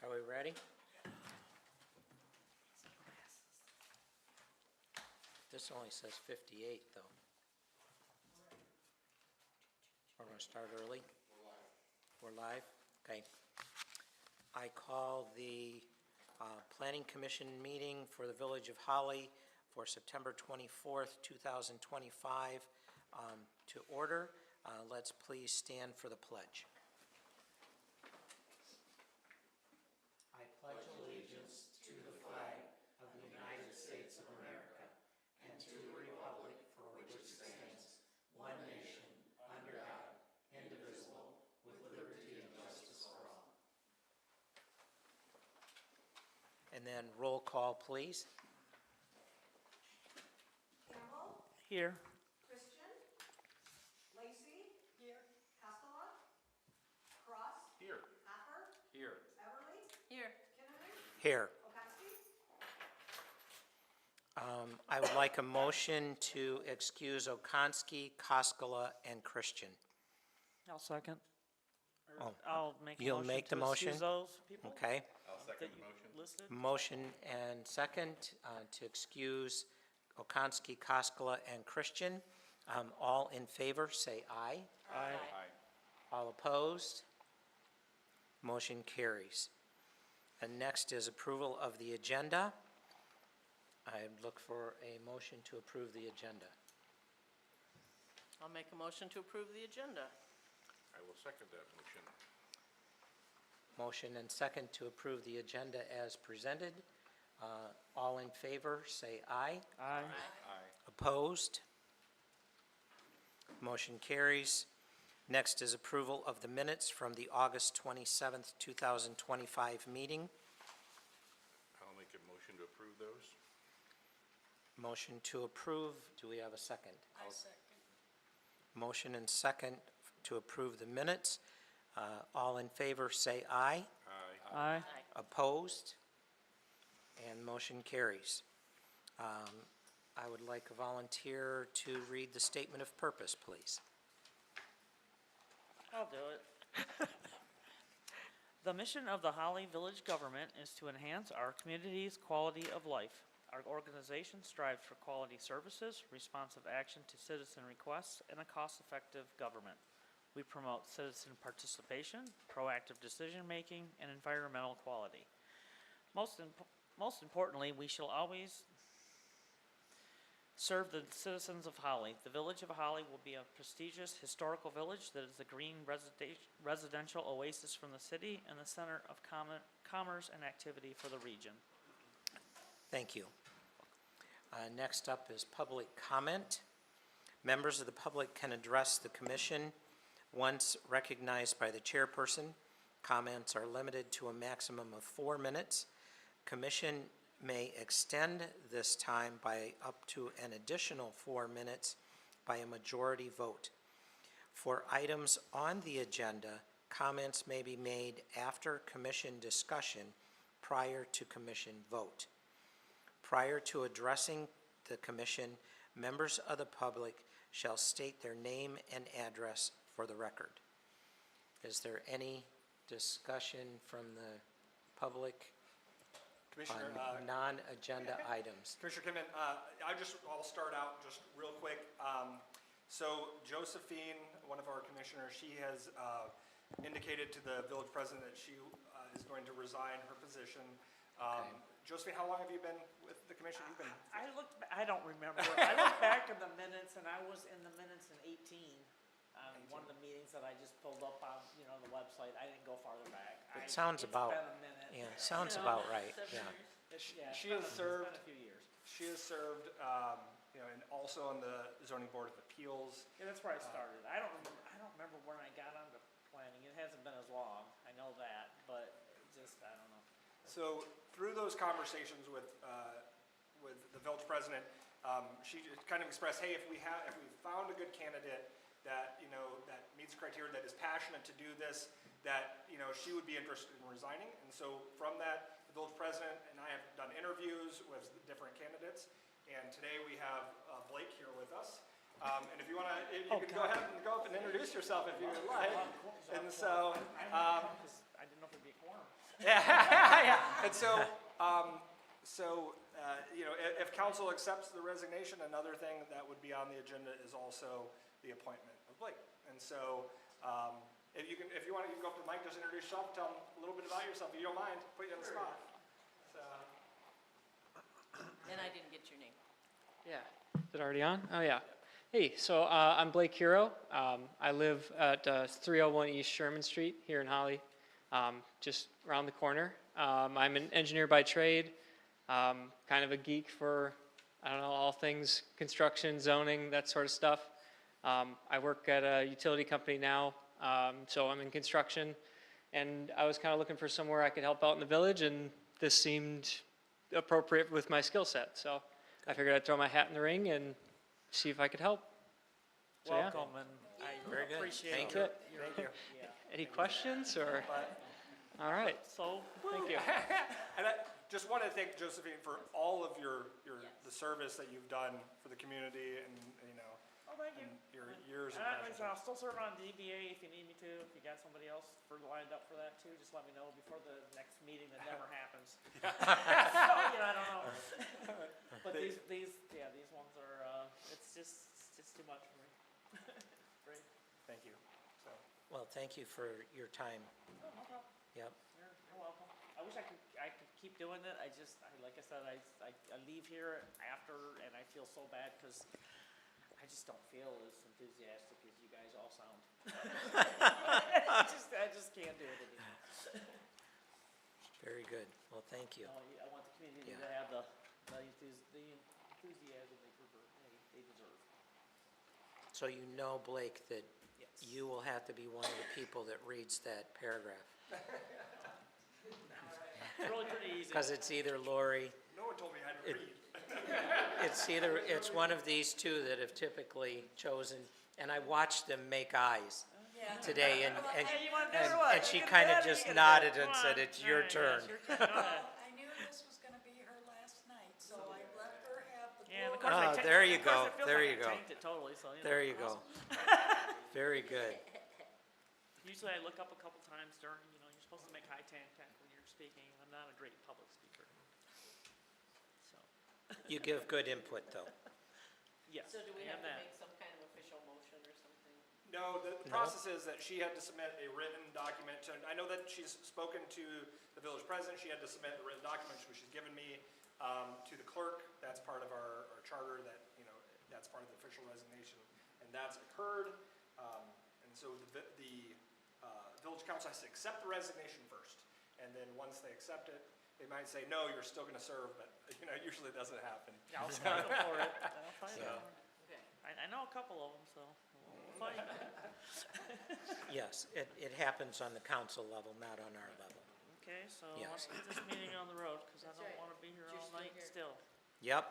Are we ready? This only says 58, though. We're going to start early? We're live. Okay. I call the Planning Commission meeting for the Village of Holly for September 24th, 2025 to order. Let's please stand for the pledge. I pledge allegiance to the flag of the United States of America and to the republic for which it stands, one nation, under God, indivisible, with liberty and justice for all. And then roll call, please. Campbell, Here. Christian, Lacey. Here. Haskala, Cross. Here. Hopper, Here. Everly, Here. Kinnaman, Here. Okowski. I would like a motion to excuse Okonski, Koskela, and Christian. I'll second. Oh, I'll make a you'll motion make the to motion? excuse those people Okay. I'll that second you the motion. listed. Motion and second to excuse Okonski, Koskela, and Christian. All in favor, say aye. Aye. All opposed? Motion carries. And next is approval of the agenda. I look for a motion to approve the agenda. I'll make a motion to approve the agenda. I will second that motion. Motion and second to approve the agenda as presented. All in favor, say aye. Aye. Aye. Opposed? Motion carries. Next is approval of the minutes from the August 27th, 2025 meeting. I'll make a motion to approve those. Motion to approve. Do we have a second? I second. Motion and second to approve the minutes. All in favor, say aye. Aye. Aye. Opposed? And motion carries. I would like a volunteer to read the statement of purpose, please. I'll do it. The mission of the Holly Village government is to enhance our community's quality of life. Our organization strives for quality services, responsive action to citizen requests, and a cost-effective government. We promote citizen participation, proactive decision-making, and environmental quality. Most importantly, we shall always serve the citizens of Holly. The Village of Holly will be a prestigious historical village that is a green residential oasis from the city and the center of commerce and activity for the region. Thank you. Next up is public comment. Members of the public can address the commission once recognized by the chairperson. Comments are limited to a maximum of 4 minutes. Commission may extend this time by up to an additional 4 minutes by a majority vote. For items on the agenda, comments may be made after commission discussion prior to commission vote. Prior to addressing the commission, members of the public shall state their name and address for the record. Is there any discussion from the public Commissioner, on non-agenda items? Commissioner Kinnaman, I'll start out just real quick. So Josephine, one of our commissioners, she has indicated to the village president that she is going to resign her position. Okay. Josephine, how long have you been with the commission? You've been. I don't remember. I looked back in the minutes, and I was in the minutes in 18. One of the meetings that I just pulled up on, the website. I didn't go farther back. It sounds about, It's been a minute. yeah, sounds about right, yeah. She has served. It's been a few years. She has served, and also on the zoning board of appeals. Yeah, that's where I started. I don't remember when I got onto planning. It hasn't been as long. I know that, but I don't know. So through those conversations with the village president, she kind of expressed, hey, if we found a good candidate that that meets criteria, that is passionate to do this, that she would be interested in resigning. And so from that, the village president and I have done interviews with different candidates, and today we have Blake here with us. And if you want to, you can go ahead and go up and introduce yourself if you would like. And so, I didn't know if there'd be a quorum. Yeah, and so, you know, if council accepts the resignation, another thing that would be on the agenda is also the appointment of Blake. And so, if you want to, you can go up to the mic, just introduce yourself, tell them a little bit about yourself, if you don't mind, put you on the spot. So, And I didn't get your name. Yeah. Is it already on? Oh, yeah. Hey, so I'm Blake Hero. I live at 301 East Sherman Street here in Holly, just around the corner. I'm an engineer by trade, kind of a geek for, I don't know, all things construction, zoning, that sort of stuff. I work at a utility company now, so I'm in construction. And I was kind of looking for somewhere I could help out in the village, and this seemed appropriate with my skill set. So I figured I'd throw my hat in the ring and see if I could help. So, yeah. Welcome, and I Very good. appreciate Thank your- you. your- Thank you. Yeah. Any questions or? All right, So, thank you. and I just want to thank Josephine for all of the service that you've done for the community and, you know, oh, thank you. and your years of And passion. I'll still serve on DBA if you need me to. If you got somebody else lined up for that too, just let me know before the next meeting that never happens. So, you know, I don't know. But these ones are, it's just too much for me. Great. Thank you. So, Well, thank you for your time. Oh, no problem. Yep. You're welcome. I wish I could keep doing it. Like I said, I leave here after and I feel so bad because I just don't feel as enthusiastic as you guys all sound. I just can't do it anymore. Very good. Well, thank you. I want the community Yeah. to have the enthusiasm they deserve. So you know, Blake, that Yes. you will have to be one of the people that reads that paragraph. It's really pretty easy. Because it's either Lori, no one told me how to It- read. it's one of these two that have typically chosen, and I watched them make eyes today, and Hey, you wanna do it or what? and she You can kind do of it or just you can do it. nodded and Come said, on. "It's your All right, turn." yes, your turn. Go ahead. I knew this was gonna be her last night, so I let her have the Yeah, and of glory. course I Oh, ta- there you of course go. it feels There like you I go. tanked it totally, so, you know. There you go. Very good. Usually I look up a couple times during, you're supposed to make eye contact when you're speaking. I'm not a great public speaker. So, You give good input, though. yes. So do we I have am to that. make some kind of official motion or something? No, the process is that she had to submit a written document. I know that she's spoken to the village president. She had to submit the written document, which she's given me, to the clerk. That's part of our charter that, that's part of the official resignation. And that's occurred. And so the village council has to accept the resignation first. And then once they accept it, they might say, no, you're still going to serve, but, it usually doesn't happen. Yeah, I'll fight them for it. I'll fight Yeah. them. Okay. I know a couple of them, so we'll fight. Yes, it happens on the council level, not on our level. Okay, so Yes. let's get this meeting on the road, because I That's don't right. want to be here You're all still night here. still, Yep.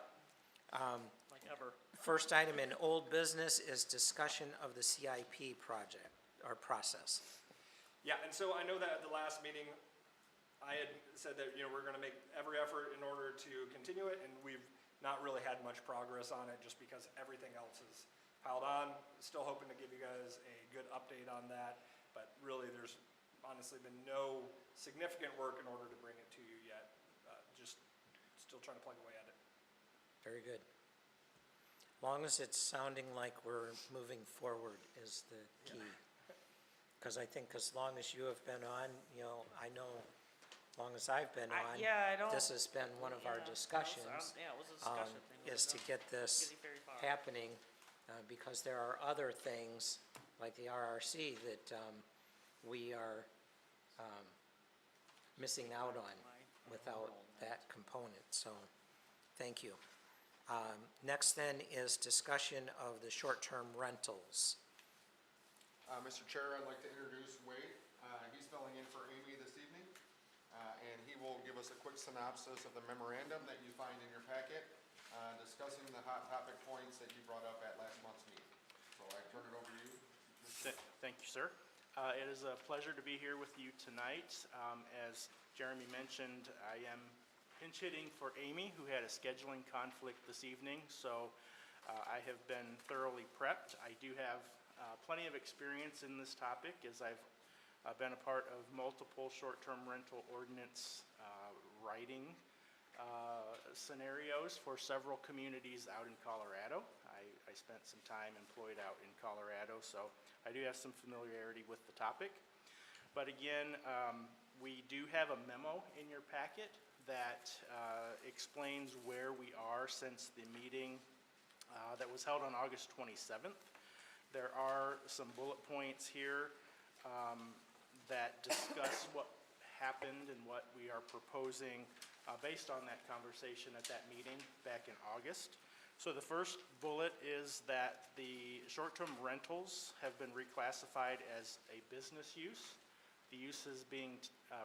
like ever. First item in old business is discussion of the CIP project, or process. Yeah, and so I know that at the last meeting, I had said that, we're gonna make every effort in order to continue it, and we've not really had much progress on it, just because everything else is piled on. Still hoping to give you guys a good update on that, but really, there's honestly been no significant work in order to bring it to you yet. Just still trying to plug away at it. Very good. Long as it's sounding like we're moving forward is the key. Because I think as long as you have been on, I know, as long as I've been on, Yeah, I don't. this has been one of our yeah, discussions, Yeah, it was a discussion thing. is to get this Getting very far. happening, because there are other things, like the RRC, that we are missing out on without that component, so, thank you. Next then is discussion of the short-term rentals. Mr. Chair, I'd like to introduce Wade. He's filling in for Amy this evening, and he will give us a quick synopsis of the memorandum that you find in your packet, discussing the hot topic points that you brought up at last month's meeting. So I turn it over to you. Thank you, sir. It is a pleasure to be here with you tonight. As Jeremy mentioned, I am pinch hitting for Amy, who had a scheduling conflict this evening, so I have been thoroughly prepped. I do have plenty of experience in this topic, as I've been a part of multiple short-term rental ordinance writing scenarios for several communities out in Colorado. I spent some time employed out in Colorado, so I do have some familiarity with the topic. But again, we do have a memo in your packet that explains where we are since the meeting that was held on August 27th. There are some bullet points here that discuss what happened and what we are proposing based on that conversation at that meeting back in August. So the first bullet is that the short-term rentals have been reclassified as a business use. The use is being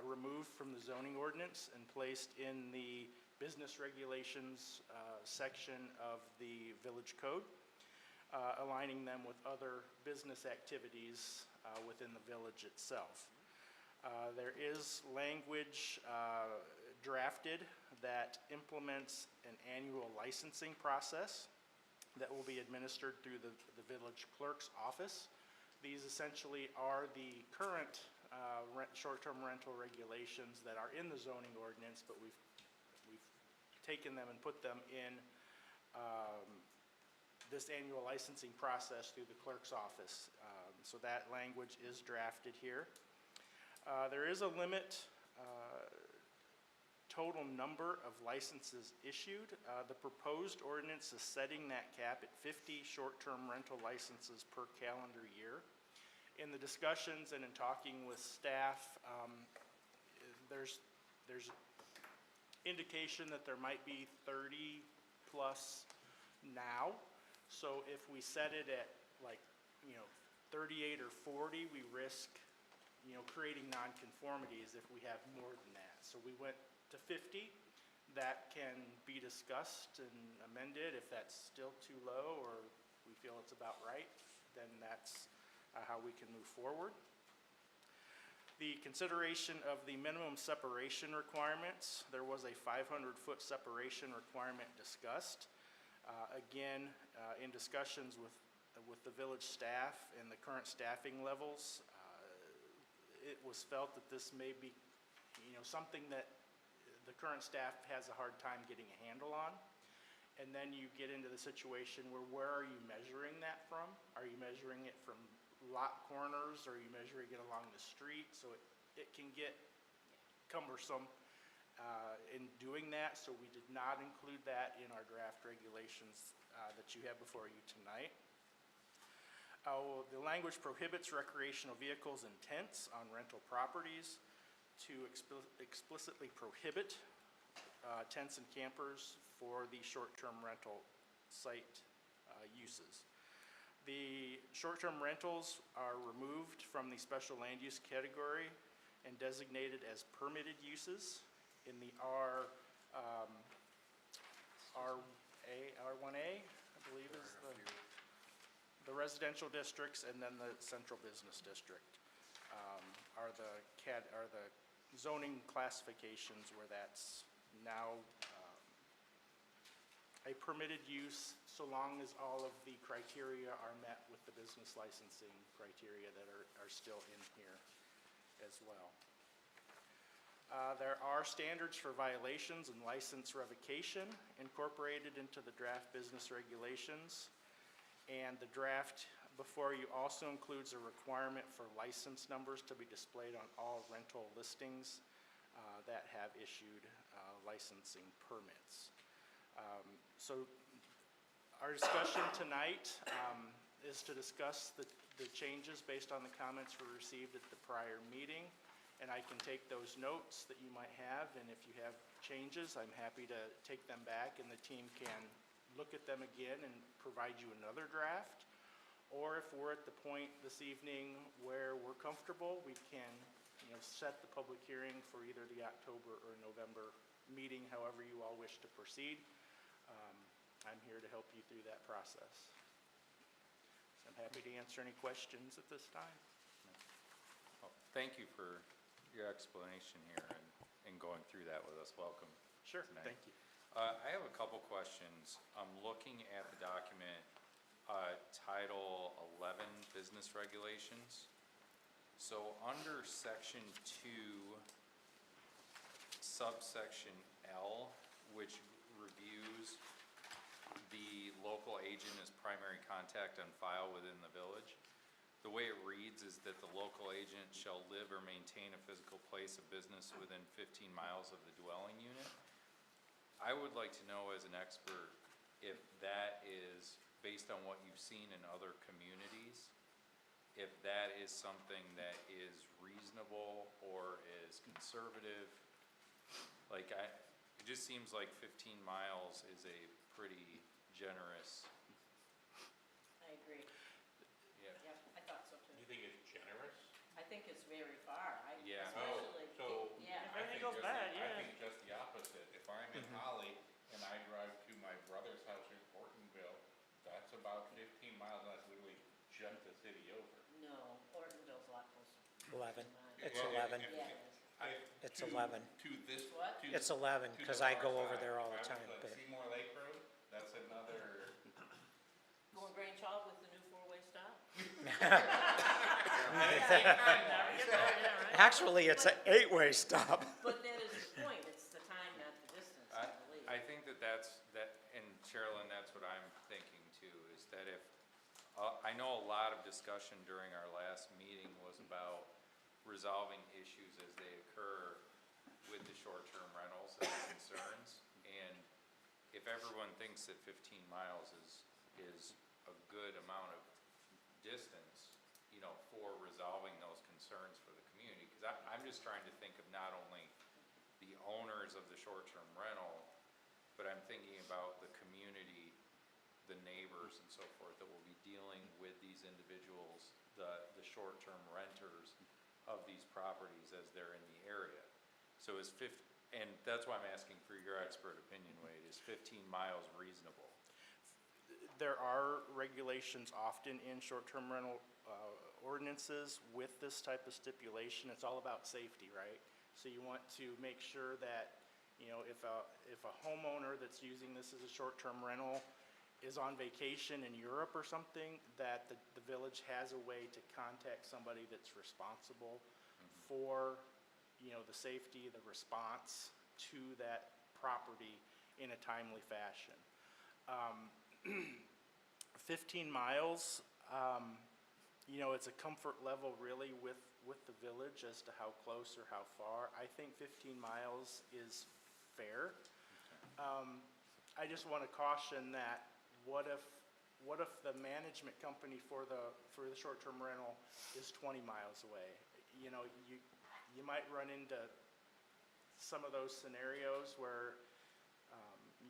removed from the zoning ordinance and placed in the business regulations section of the village code, aligning them with other business activities within the village itself. There is language drafted that implements an annual licensing process that will be administered through the village clerk's office. These essentially are the current short-term rental regulations that are in the zoning ordinance, but we've taken them and put them in this annual licensing process through the clerk's office. So that language is drafted here. There is a limit total number of licenses issued. The proposed ordinance is setting that cap at 50 short-term rental licenses per calendar year. In the discussions and in talking with staff, there's indication that there might be 30 plus now. So if we set it at 38 or 40, we risk creating nonconformities if we have more than that. So we went to 50. That can be discussed and amended. If that's still too low or we feel it's about right, then that's how we can move forward. The consideration of the minimum separation requirements. There was a 500-foot separation requirement discussed. Again, in discussions with the village staff and the current staffing levels, it was felt that this may be something that the current staff has a hard time getting a handle on. And then you get into the situation where are you measuring that from? Are you measuring it from lot corners? Are you measuring it along the street? So it can get cumbersome in doing that, so we did not include that in our draft regulations that you have before you tonight. The language prohibits recreational vehicles and tents on rental properties to explicitly prohibit tents and campers for the short-term rental site uses. The short-term rentals are removed from the special land use category and designated as permitted uses in the R1A, I believe is the residential districts, and then the central business district are the zoning classifications where that's now a permitted use so long as all of the criteria are met with the business licensing criteria that are still in here as well. There are standards for violations and license revocation incorporated into the draft business regulations. And the draft before you also includes a requirement for license numbers to be displayed on all rental listings that have issued licensing permits. So our discussion tonight is to discuss the changes based on the comments we received at the prior meeting. And I can take those notes that you might have, and if you have changes, I'm happy to take them back and the team can look at them again and provide you another draft. Or if we're at the point this evening where we're comfortable, we can set the public hearing for either the October or November meeting, however you all wish to proceed. I'm here to help you through that process. So I'm happy to answer any questions at this time. Well, thank you for your explanation here and going through that with us. Welcome. Sure, tonight. thank you. I have a couple questions. I'm looking at the document, Title 11 Business Regulations. So under section 2, subsection L, which reviews the local agent as primary contact on file within the village, the way it reads is that the local agent shall live or maintain a physical place of business within 15 miles of the dwelling unit. I would like to know as an expert if that is based on what you've seen in other communities, if that is something that is reasonable or is conservative. Like it just seems like 15 miles is a pretty generous. I agree. Yeah. Yep, I thought so too. You think it's generous? I think it's very far. Yeah. Especially, So, yeah. If everything goes bad, I yeah. think just the opposite. If I'm in Holly and I drive to my brother's house in Ortonville, that's about 15 miles, and that's literally just the city over. No, Ortonville's a lot closer. 11. Mine. It's Well, 11. Yeah, it is. It's 11. To this. What? to- It's 11, to the because I far go over side. there all If the I time, was but on Seymour Lake Road, that's another, Going Grange Hall with the new four-way stop? actually, it's an 8-way stop. But that is the point, it's the time, not the distance, I believe. I think and Sherilyn, that's what I'm thinking too, is that if, I know a lot of discussion during our last meeting was about resolving issues as they occur with the short-term rentals and the concerns. And if everyone thinks that 15 miles is a good amount of distance, you know, for resolving those concerns for the community, because I'm just trying to think of not only the owners of the short-term rental, but I'm thinking about the community, the neighbors and so forth that will be dealing with these individuals, the short-term renters of these properties as they're in the area. So and that's why I'm asking for your expert opinion, Wade, is 15 miles reasonable? There are regulations often in short-term rental ordinances with this type of stipulation. It's all about safety, right? So you want to make sure that, you know, if a homeowner that's using this as a short-term rental is on vacation in Europe or something, that the village has a way to contact somebody that's responsible for, you know, the safety, the response to that property in a timely fashion. 15 miles, you know, it's a comfort level really with the village as to how close or how far. I think 15 miles is fair. I just want to caution that what if the management company for the short-term rental is 20 miles away? You know, you might run into some of those scenarios where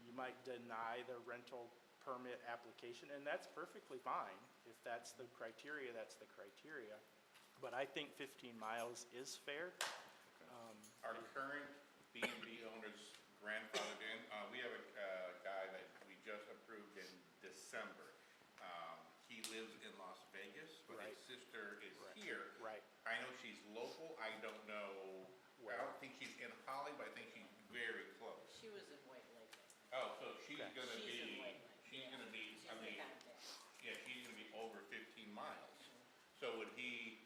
you might deny the rental permit application, and that's perfectly fine. If that's the criteria, that's the criteria. But I think 15 miles is fair. our current B&B owners grandfathered in. We have a guy that we just approved in December. He lives in Las Vegas, but his Right. sister is Right. here. Right. I know she's local. I don't know, I don't think she's in Holly, but I think she's very close. She was in White Lake. Oh, so she's Okay. gonna She's in be, White Lake. she's gonna be, She's I the mean, contact. yeah, she's gonna be over 15 miles. So would he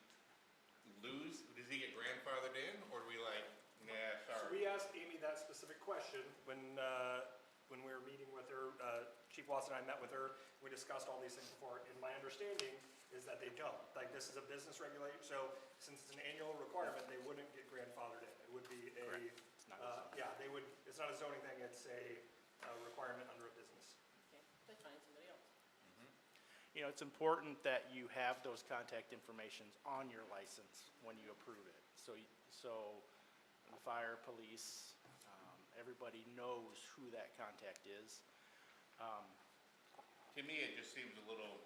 lose, does he get grandfathered in, or do we like, nah, So sorry? we asked Amy that specific question when we were meeting with her. Chief Watson and I met with her. We discussed all these things before, and my understanding is that they don't. Like, this is a business regulation, so since it's an annual requirement, they wouldn't get grandfathered in. It would be It's not a yeah, they would, it's not a zoning thing, it's a requirement under a business. Okay, they find somebody else. You know, it's important that you have those contact informations on your license when you approve it. So the fire, police, everybody knows who that contact is. To me, it just seems a little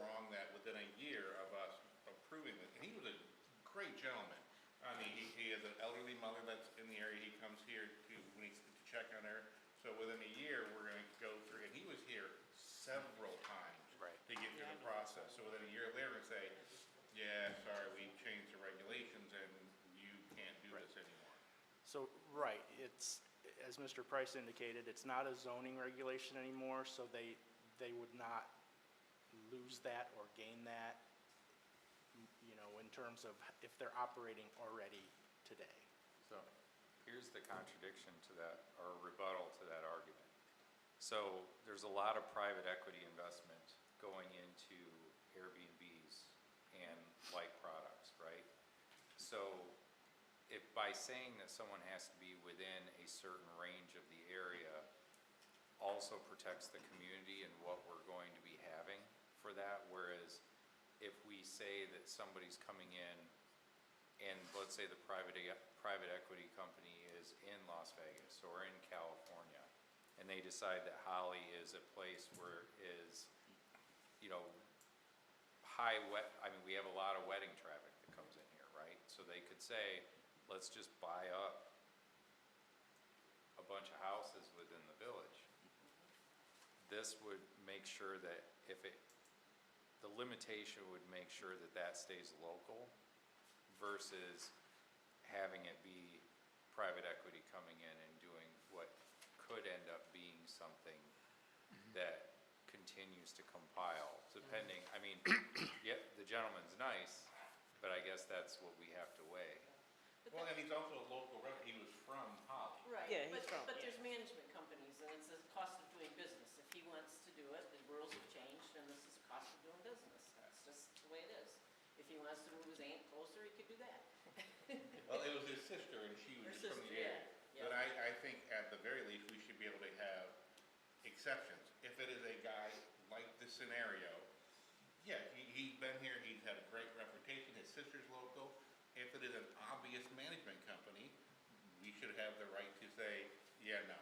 wrong that within a year of us approving it, and he was a great gentleman. I mean, he has an elderly mother that's in the area, he comes here to check on her. So within a year, we're gonna go through, and he was here several times Right. to get through the process. So within a year later, we say, yeah, sorry, we changed the regulations and you can't do this anymore. So, right, it's, as Mr. Price indicated, it's not a zoning regulation anymore, so they would not lose that or gain that, you know, terms of if they're operating already today. So here's the contradiction to that, or rebuttal to that argument. So there's a lot of private equity investment going into Airbnbs and like products, right? So if by saying that someone has to be within a certain range of the area also protects the community and what we're going to be having for that, whereas if we say that somebody's coming in and let's say the private equity company is in Las Vegas or in California, and they decide that Holly is a place where is, you know, we have a lot of wedding traffic that comes in here, right? So they could say, let's just buy up a bunch of houses within the village. This would make sure that the limitation would make sure that that stays local versus having it be private equity coming in and doing what could end up being something that continues to compile, depending, I mean, yeah, the gentleman's nice, but I guess that's what we have to weigh. Well, and he's also a local resident, he was from Holly. Right, Yeah, he's but yeah. there's management companies, and it's the cost of doing business. If he wants to do it, the rules have changed, and this is the cost of doing business. That's just the way it is. If he wants to move his aunt closer, he could do that. Well, it was his sister, and she was Her just from the sister, area. yeah, But I think at the very least, we should be able to have exceptions. If it is a guy like this scenario, yeah, he's been here, he's had a great reputation, his sister's local. If it is an obvious management company, we should have the right to say, yeah, no.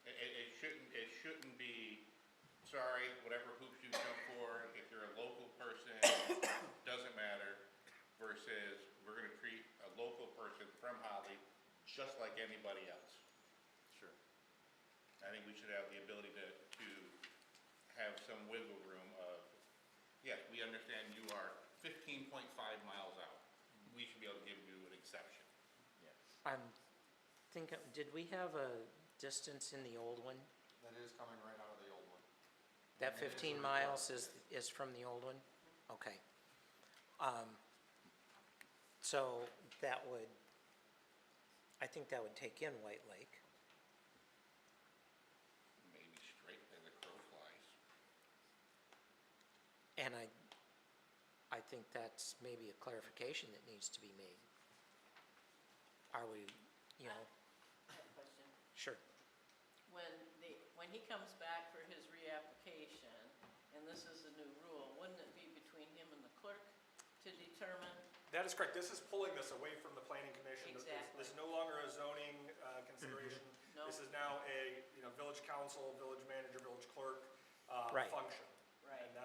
It shouldn't be, sorry, whatever hoops you jump for, if you're a local person, doesn't matter, versus we're gonna treat a local person from Holly just like anybody else. Sure. I think we should have the ability to have some wiggle room of, yes, we understand you are 15.5 miles out. We should be able to give you an exception. I'm thinking, did we have a distance in the old one? That is coming right out of the old one. That And it is 15 a miles requirement. is from the old one? Okay. So that would, I think that would take in White Lake. Maybe straight as a crow flies. And I think that's maybe a clarification that needs to be made. Are we, you know, I have a question. sure. When he comes back for his reapplication, and this is a new rule, wouldn't it be between him and the clerk to determine? That is correct. This is pulling this away from the planning commission. Exactly. This is no longer a zoning consideration. No. This is now a, village council, village manager, village clerk Right. function. Right. And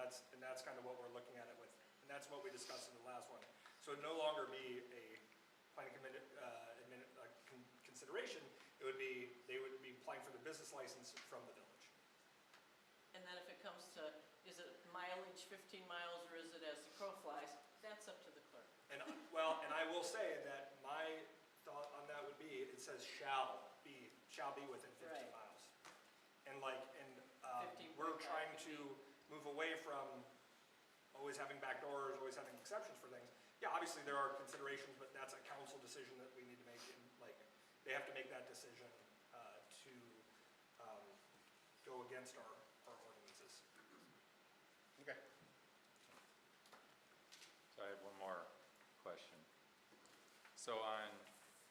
that's kind of what we're looking at it with. And that's what we discussed in the last one. So it'd no longer be a planning committee, consideration. It would be, they would be applying for the business license from the village. And then if it comes to, is it mileage 15 miles or is it as the crow flies, that's up to the clerk. And, well, and I will say that my thought on that would be, it says shall be within 15 Right. miles. And we're 15.5 trying could to be- move away from always having back doors, always having exceptions for things. Yeah, obviously there are considerations, but that's a council decision that we need to make, and they have to make that decision to go against our ordinances. Okay. So I have one more question. So on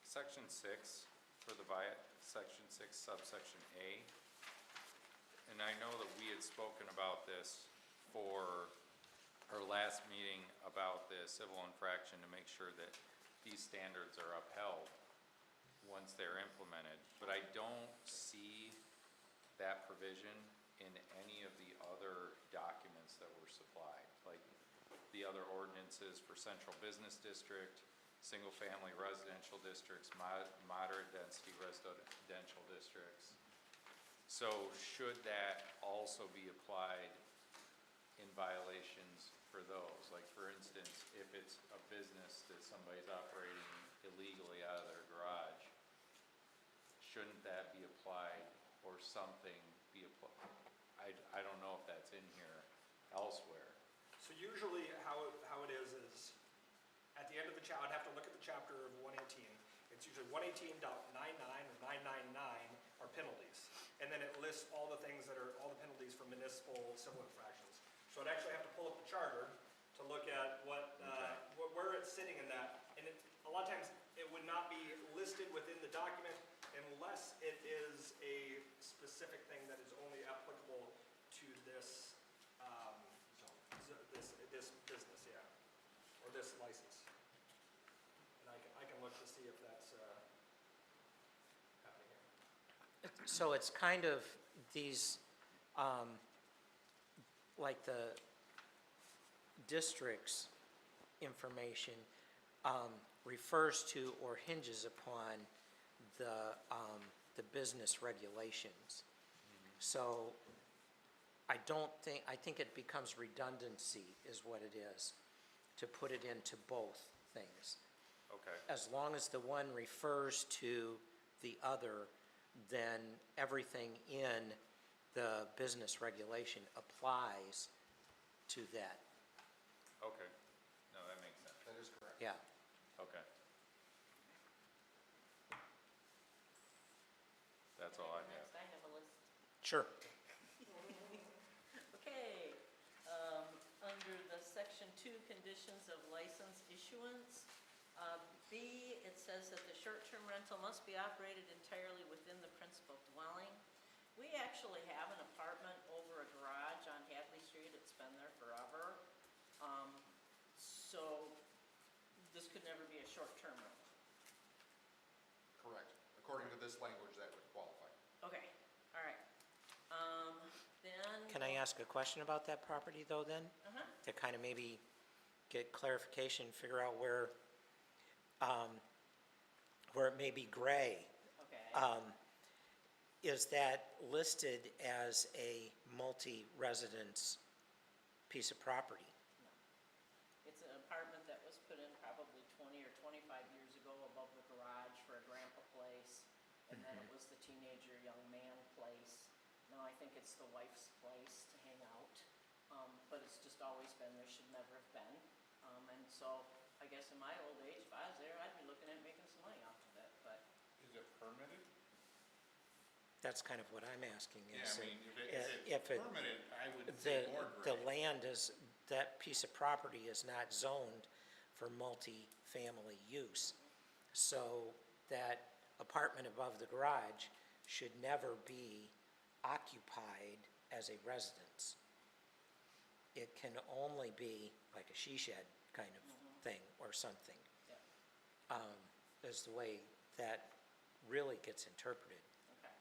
section 6, for the section 6 subsection A, and I know that we had spoken about this for our last meeting about the civil infraction to make sure that these standards are upheld once they're implemented, but I don't see that provision in any of the other documents that were supplied, like the other ordinances for central business district, single-family residential districts, moderate density residential districts. So should that also be applied in violations for those? Like for instance, if it's a business that somebody's operating illegally out of their garage, shouldn't that be applied or something be applied? I don't know if that's in here elsewhere. So usually how it is it's usually 118.99 or 999 are penalties. And then it lists all the things that are, all the penalties for municipal civil infractions. So I'd actually have to pull up the charter to look at where it's sitting in that. And a lot of times, it would not be listed within the document unless it is a specific thing that is only applicable to this, this business, yeah, or this license. And I can look to see if that's happening here. So it's kind of these, like the district's information refers to or hinges upon the business regulations. So I think it becomes redundancy is what it is, to put it into both things. Okay, As long as the one refers to the other, then everything in the business regulation applies to that. okay. No, that makes sense. That is correct. Yeah. Okay. That's all I have. Next, I have a list. Sure. Okay, under the section 2 conditions of license issuance, B, it says that the short-term rental must be operated entirely within the principal dwelling. We actually have an apartment over a garage on Hadley Street, it's been there forever. So this could never be a short-term rental. Correct. According to this language, that would qualify. Okay, all right. Then. Can I ask a question about that property though then? Uh-huh. To kind of maybe get clarification, figure out where it may be gray. Okay. Is that listed as a multi-residence piece of property? It's an apartment that was put in probably 20 or 25 years ago above the garage for a grandpa place. And then it was the teenager young man place. Now I think it's the wife's place to hang out. But it's just always been there, should never have been. And so I guess in my old age, if I was there, I'd be looking at making some money off of it, but. Is it permitted? That's kind of what I'm asking. Yeah, Is I mean, if if it- it's permitted, I would say more the gray. land is, that piece of property is not zoned for multi-family use. So that apartment above the garage should never be occupied as a residence. It can only be like a she shed kind of thing or something. Yeah. Is the way that really gets interpreted. Okay,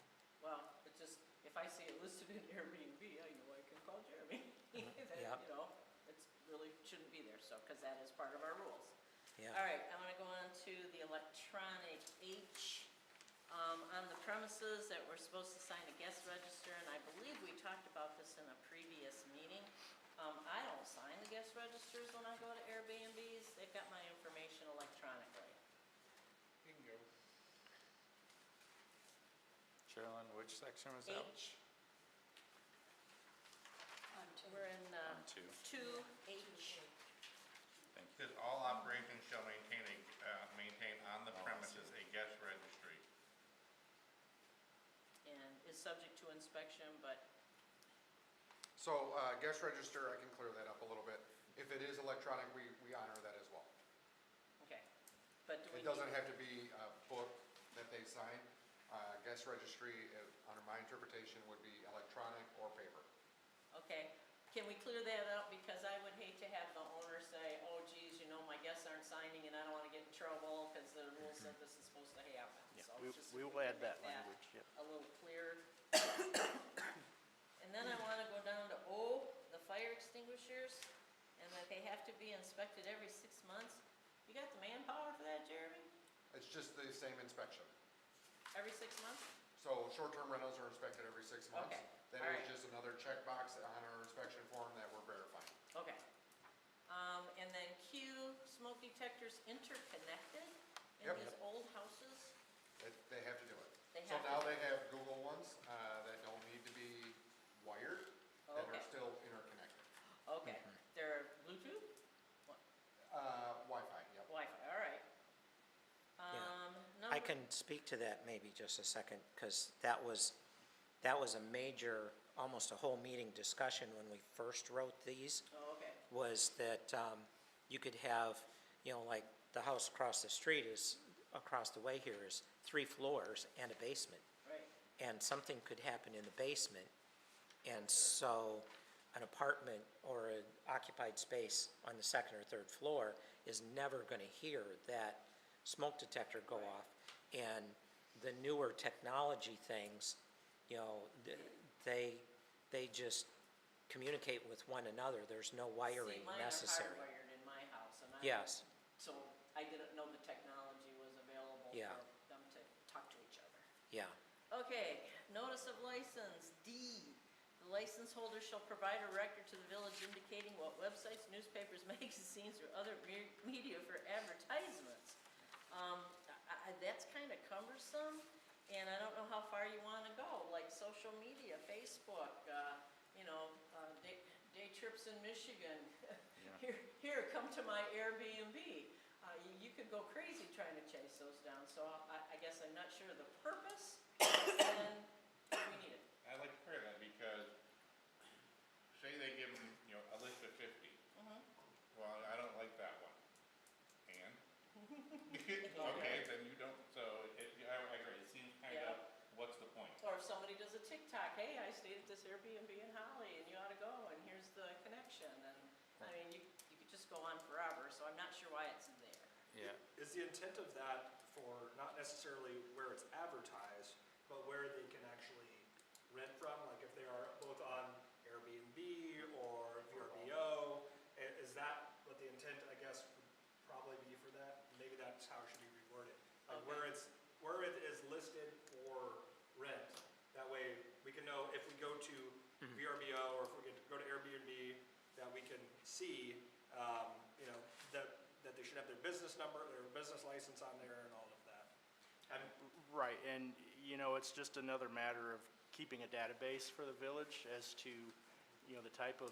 well, it just, if I see it listed in Airbnb, I know I can call Jeremy. That, Yep. you know, it's really shouldn't be there, so, because that is part of our rules. Yeah. All right, I'm gonna go on to the electronic H. On the premises that we're supposed to sign a guest register, and I believe we talked about this in a previous meeting. I don't sign the guest registers when I go to Airbnbs, they've got my information electronically. You can go. Sherilyn, which section was that? H, On to. we're in, On two. 2H. Thank you. Says all operations shall maintain on the Oh, I see. premises a guest registry. And is subject to inspection, but, So, guest register, I can clear that up a little bit. If it is electronic, we honor that as well. okay. But do we It need? doesn't have to be a book that they sign. Guest registry, under my interpretation, would be electronic or paper. Okay, can we clear that up, because I would hate to have the owner say, oh geez, you know, my guests aren't signing and I don't wanna get in trouble, because the rule said this is supposed to happen. Yeah, So we, just we if will could add make that language, yep. a little clearer. And then I wanna go down to O, the fire extinguishers, and that they have to be inspected every 6 months. You got the manpower for that, Jeremy? It's just the same inspection. Every 6 months? So short-term rentals are inspected every 6 months. Okay, That all is right. just another checkbox on our inspection form that we're verifying. Okay. And then Q, smoke detectors interconnected in Yep. these old houses? They have to do it. They So have to now do they have Google ones that don't need to be wired, that are Okay. still interconnected. Okay, they're Bluetooth? Wi-Fi, yep. Wi-Fi, all right. Yeah. Number can speak to that maybe just a second, because that was a major, almost a whole meeting discussion when we first wrote these, Oh, okay, was that you could have, like the house across the street is, across the way here is 3 floors and a basement. right. And something could happen in the basement, and so an apartment or an occupied space on the second or third floor is never gonna hear that smoke detector go off. And the newer technology things, they just communicate with one another. There's no wiring necessary. See, mine are hardwired in my house, and Yes, so I didn't know the technology was available Yeah. for them to talk to each other. yeah. Okay, notice of license, D. The license holder shall provide a record to the village indicating what websites, newspapers, magazines, or other media for advertisements. That's kind of cumbersome, and I don't know how far you want to go, like social media, Facebook, day trips in Michigan. Here, come to my Airbnb. You could go crazy trying to chase those down, so I guess I'm not sure of the purpose, and we need it. I like to hear that because, say they give them, a list of 50. Well, I don't like that one. And? Okay, then you don't, so I agree, it seems kind of, what's the point? Or if somebody does a TikTok, hey, I stayed at this Airbnb in Holly, and you ought to go, and here's the connection, and, I mean, you could just go on forever, so I'm not sure why it's there. Yeah, Is the intent of that for not necessarily where it's advertised, but where they can actually rent from? Like if they are both on Airbnb or VRBO, is that what the intent, I guess, would probably be for that? Maybe that's how it should be reworded. Like where it is listed for rent, that way we can know if we go to VRBO or if we go to Airbnb, that we can see, that they should have their business number, their business license on there and all of that. Right, and, it's just another matter of keeping a database for the village as to, the type of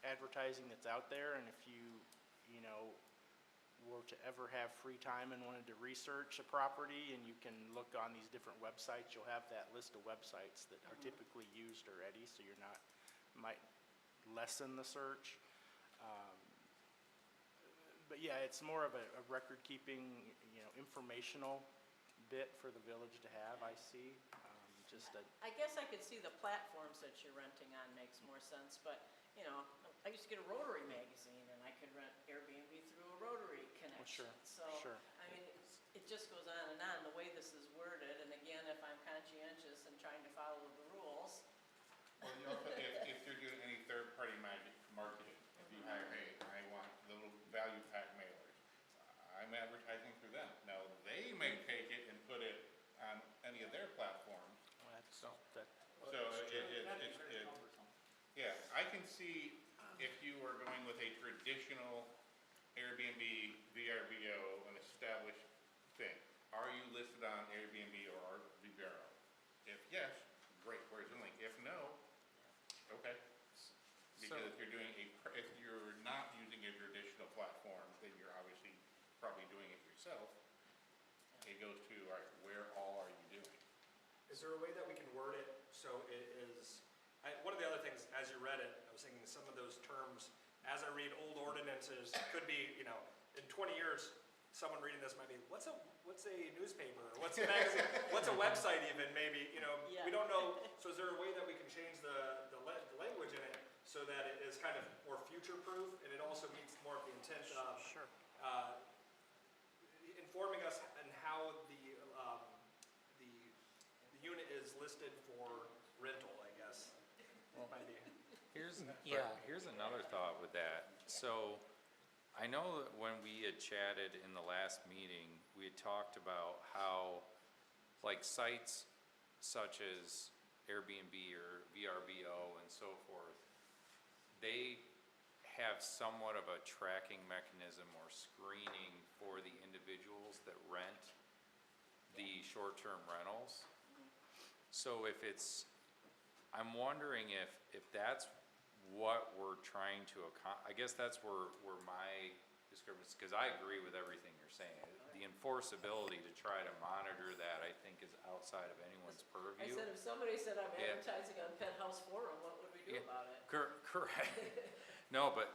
advertising that's out there, and if you were to ever have free time and wanted to research a property, and you can look on these different websites, you'll have that list of websites that are typically used already, so might lessen the search. But yeah, it's more of a record-keeping, informational bit for the village to have, I see. I guess I could see the platforms that you're renting on makes more sense, but, I used to get a Rotary magazine, and I could rent Airbnb through a Rotary connection. So, sure. I mean, it just goes on and on, the way this is worded, and again, if I'm conscientious and trying to follow the rules. Well, you also, if you're doing any third-party marketing, if you hire, hey, I want little value pack mailers, I'm advertising through them. Now, they may take it and put it on any of their platforms. So yeah, I can see if you were going with a traditional Airbnb, VRBO, an established thing. Are you listed on Airbnb or VRBO? If yes, great, where's the link? If no, okay. Because if you're not using a traditional platform, then you're obviously probably doing it yourself. It goes to, all right, where all are you doing? Is there a way that we can word it so it is, one of the other things, as you read it, I was thinking some of those terms, as I read old ordinances, could be, in 20 years, someone reading this might be, what's a newspaper, or what's a magazine, what's a website even, maybe, we don't know. So is there a way that we can change the language in it so that it is kind of more future-proof, and it also meets more of the intent of informing us on how the unit is listed for rental, I guess. Might be. here's Yeah. another thought with that. So, I know that when we had chatted in the last meeting, we had talked about how, like, sites such as Airbnb or VRBO and so forth, they have somewhat of a tracking mechanism or screening for the individuals that rent the short-term rentals. So I'm wondering if that's what we're trying to I guess that's where my discrepancies, because I agree with everything you're saying. The enforceability to try to monitor that, I think, is outside of anyone's I purview. said, if somebody said I'm Yeah. advertising on Pet House Forum, what would we do Yeah. about it? Correct. No, but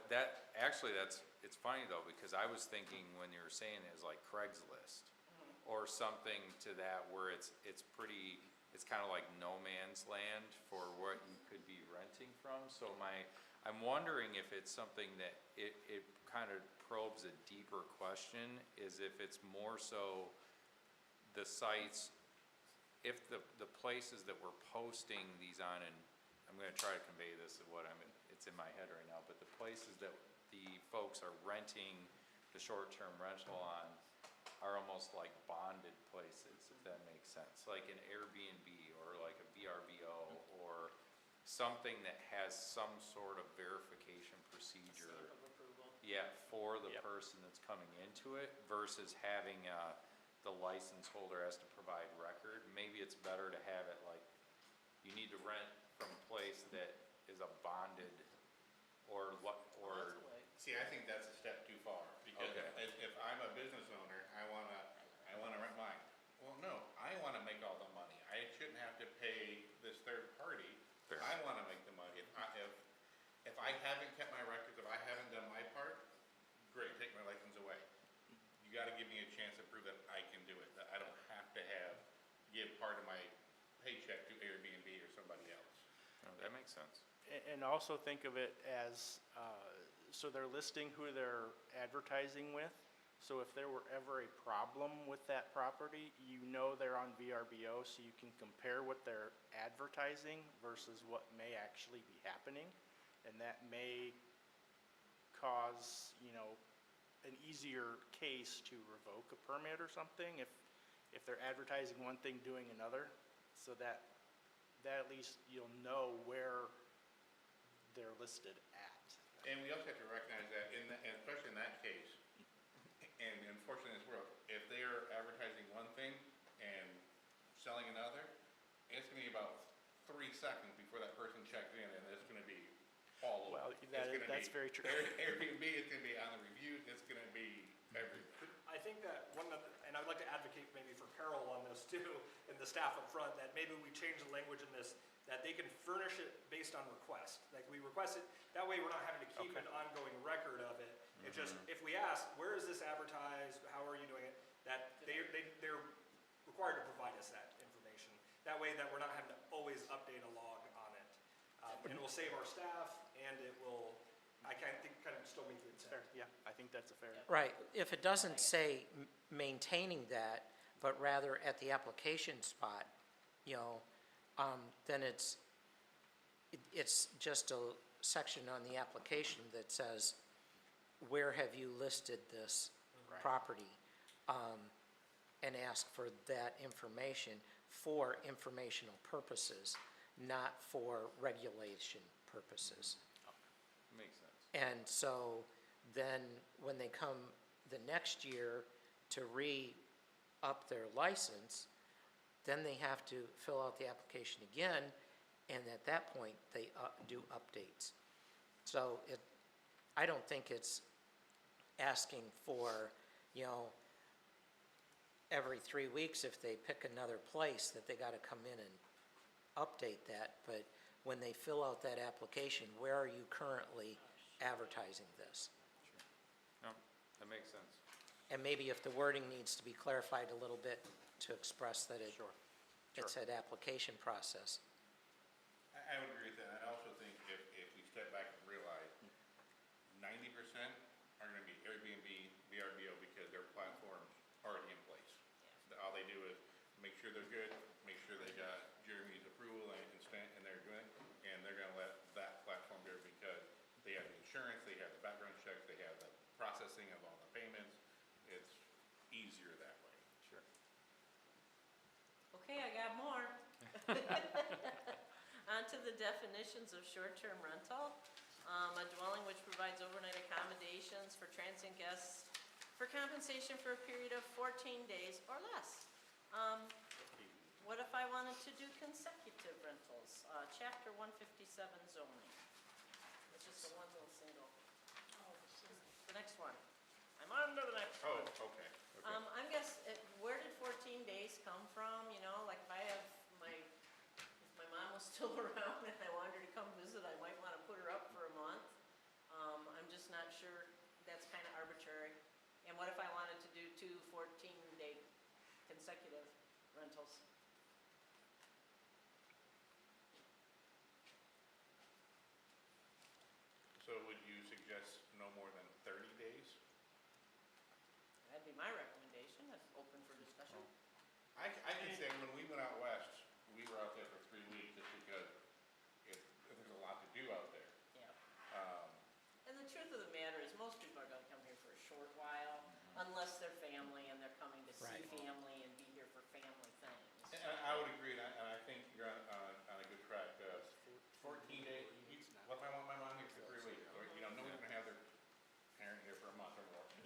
it's funny though, because I was thinking when you were saying it was like Craigslist or something to that where it's kind of like no man's land for what you could be renting from. So I'm wondering if it's something that it kind of probes a deeper question, is if it's more so the sites, if the places that we're posting these on, and I'm gonna try to convey this of what it's in my head right now, but the places that the folks are renting the short-term rental on are almost like bonded places, if that makes sense, like an Airbnb or like a VRBO or something that has some sort of verification procedure. Stamp of approval. Yeah, for the Yep. person that's coming into it versus having, the license holder has to provide record. Maybe it's better to have it like, you need to rent from a place that is a bonded or what, Well, or, that's a way. See, I think that's a step too far, because Okay. if I'm a business owner, I wanna rent mine. Well, no, I wanna make all the money. I shouldn't have to pay this third party. Fair. I wanna make the money. If I haven't kept my records, if I haven't done my part, great, take my license away. You gotta give me a chance to prove that I can do it, that I don't have to give part of my paycheck to Airbnb or somebody else. no, that makes sense. And also think of it as, so they're listing who they're advertising with. So if there were ever a problem with that property, you know they're on VRBO, so you can compare what they're advertising versus what may actually be happening. And that may cause, an easier case to revoke a permit or something if they're advertising one thing, doing another. So that at least you'll know where they're listed at. And we also have to recognize that and especially in that case, and unfortunately in this world, if they are advertising one thing and selling another, it's gonna be about 3 seconds before that person checks in, and it's gonna be all over. Well, that's very true. Airbnb is gonna be on the reviews, it's gonna be everywhere. I think that and I'd like to advocate maybe for Carol on this too, and the staff up front, that maybe we change the language in this, that they can furnish it based on request. Like, we request it, that way we're not having to keep an ongoing record of it. It's just, if we ask, where is this advertised, how are you doing it, that they're required to provide us that information. That way that we're not having to always update a log on it. And it will save our staff, and it will, I kind of still meet the intent. Fair, yeah, I think that's a fair. Right, if it doesn't say maintaining that, but rather at the application spot, then it's just a section on the application that says, where have you listed this property? And ask for that information for informational purposes, not for regulation purposes. Makes sense. And so then when they come the next year to re-up their license, then they have to fill out the application again, and at that point, they do updates. So I don't think it's asking for, every 3 weeks, if they pick another place, that they gotta come in and update that. But when they fill out that application, where are you currently advertising this? No, that makes sense. And maybe if the wording needs to be clarified a little bit to express that it's an application process. I would agree with that. I also think if we step back and realize 90% are gonna be Airbnb, VRBO, because their platform's already in place. All they do is make sure they're good, make sure they got Jeremy's approval and they're good, and they're gonna let that platform go because they have the insurance, they have the background checks, they have the processing of all the payments. It's easier that way. Sure. Okay, I got more. On to the definitions of short-term rental. A dwelling which provides overnight accommodations for transient guests for compensation for a period of 14 days or less. What if I wanted to do consecutive rentals? Chapter 157 zoning. It's just a one little single. The next one. on to the next Oh, one. okay, okay. I'm where did 14 days come from, you know, like if if my mom was still around and I wanted her to come visit, I might wanna put her up for a month. I'm just not sure, that's kinda arbitrary. And what if I wanted to do 2 14-day consecutive rentals? So would you suggest no more than 30 days? That'd be my recommendation, that's open for discussion. I can say when we went out west, we were out there for 3 weeks just because there's a lot to do out there. Yeah. Um, And the truth of the matter is, most people are gonna come here for a short while, unless they're family and they're coming to see Right. family and be here for family things. And I would agree, and I think you're on a good track. 14 days, what if I want my mom here for 3 weeks? Or, nobody's gonna have their parent here for a month or more. But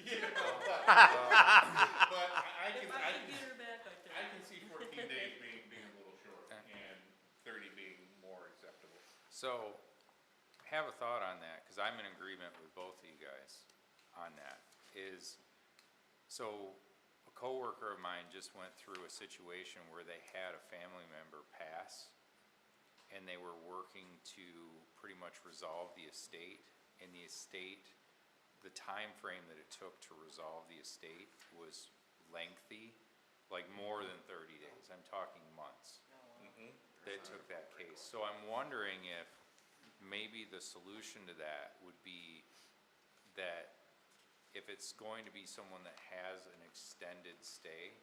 I If I could get her back, I could. I can see 14 days being a little short and 30 being more acceptable. So, have a thought on that, because I'm in agreement with both of you guys on that, so a coworker of mine just went through a situation where they had a family member pass, and they were working to pretty much resolve the estate, and the time frame that it took to resolve the estate was lengthy, like more than 30 days, I'm talking months. That took that case. So I'm wondering if maybe the solution to that would be that if it's going to be someone that has an extended stay,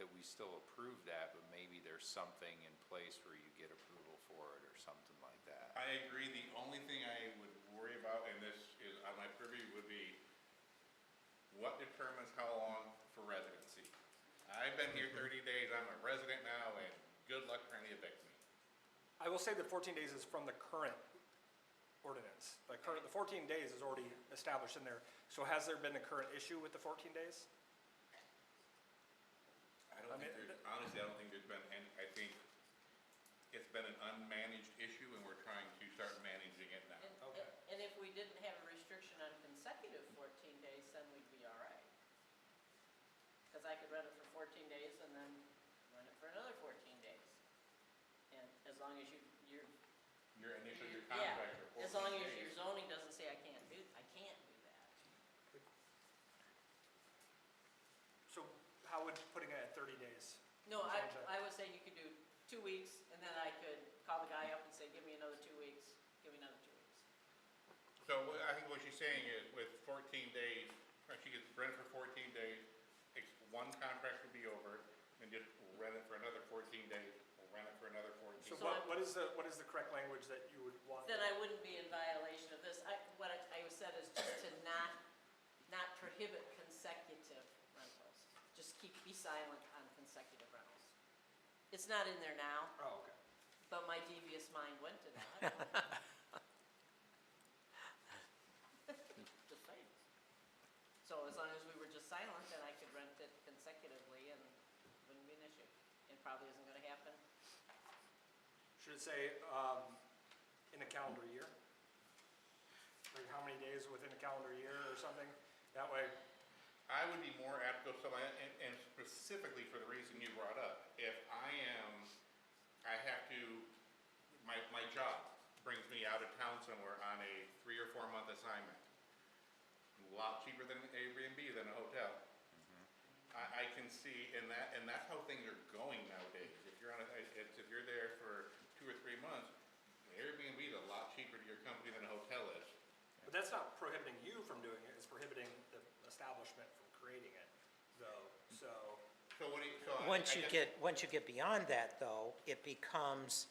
that we still approve that, but maybe there's something in place where you get approval for it or something like that. I agree. The only thing I would worry about, and this is on my purview, would be what determines how long for residency. I've been here 30 days, I'm a resident now, and good luck trying to evict me. I will say that 14 days is from the current ordinance. The 14 days is already established in there. So has there been a current issue with the 14 days? Honestly, I don't think there's been any, I think it's been an unmanaged issue, and we're trying to start managing it now. Okay. And if we didn't have a restriction on consecutive 14 days, then we'd be all right. Because I could rent it for 14 days and then rent it for another 14 days. And as long as your Your yeah, contract for 14 as long as days. your zoning doesn't say I can't do that. So how would putting it at 30 days? No, change that? I would say you could do 2 weeks, and then I could call the guy up and say, give me another 2 weeks, give me another 2 weeks. So I think what she's saying is with 14 days, she gets rent for 14 days, one contract would be over, and just rent it for another 14 days, or rent it for another 14. So So what is the correct language that you would want? Then I wouldn't be in violation of this. What I said is just to not prohibit consecutive rentals. Just be silent on consecutive rentals. It's not in there now, Oh, okay. but my devious mind went to that. Just saying. So as long as we were just silent, then I could rent it consecutively and it wouldn't be an issue. It probably isn't gonna happen. Should it say in a calendar year? Like how many days within a calendar year or something? That way, I would be more apt to go, and specifically for the reason you brought up, if I have to, my job brings me out of town somewhere on a 3 or 4 month assignment. A lot cheaper than Airbnb than a hotel. I can see, and that's how things are going nowadays. If you're there for 2 or 3 months, Airbnb is a lot cheaper to your company than a hotel is. but that's not prohibiting you from doing it, it's prohibiting the establishment from creating it, though, so. So what do you, so Once I you guess- get beyond that, though, it becomes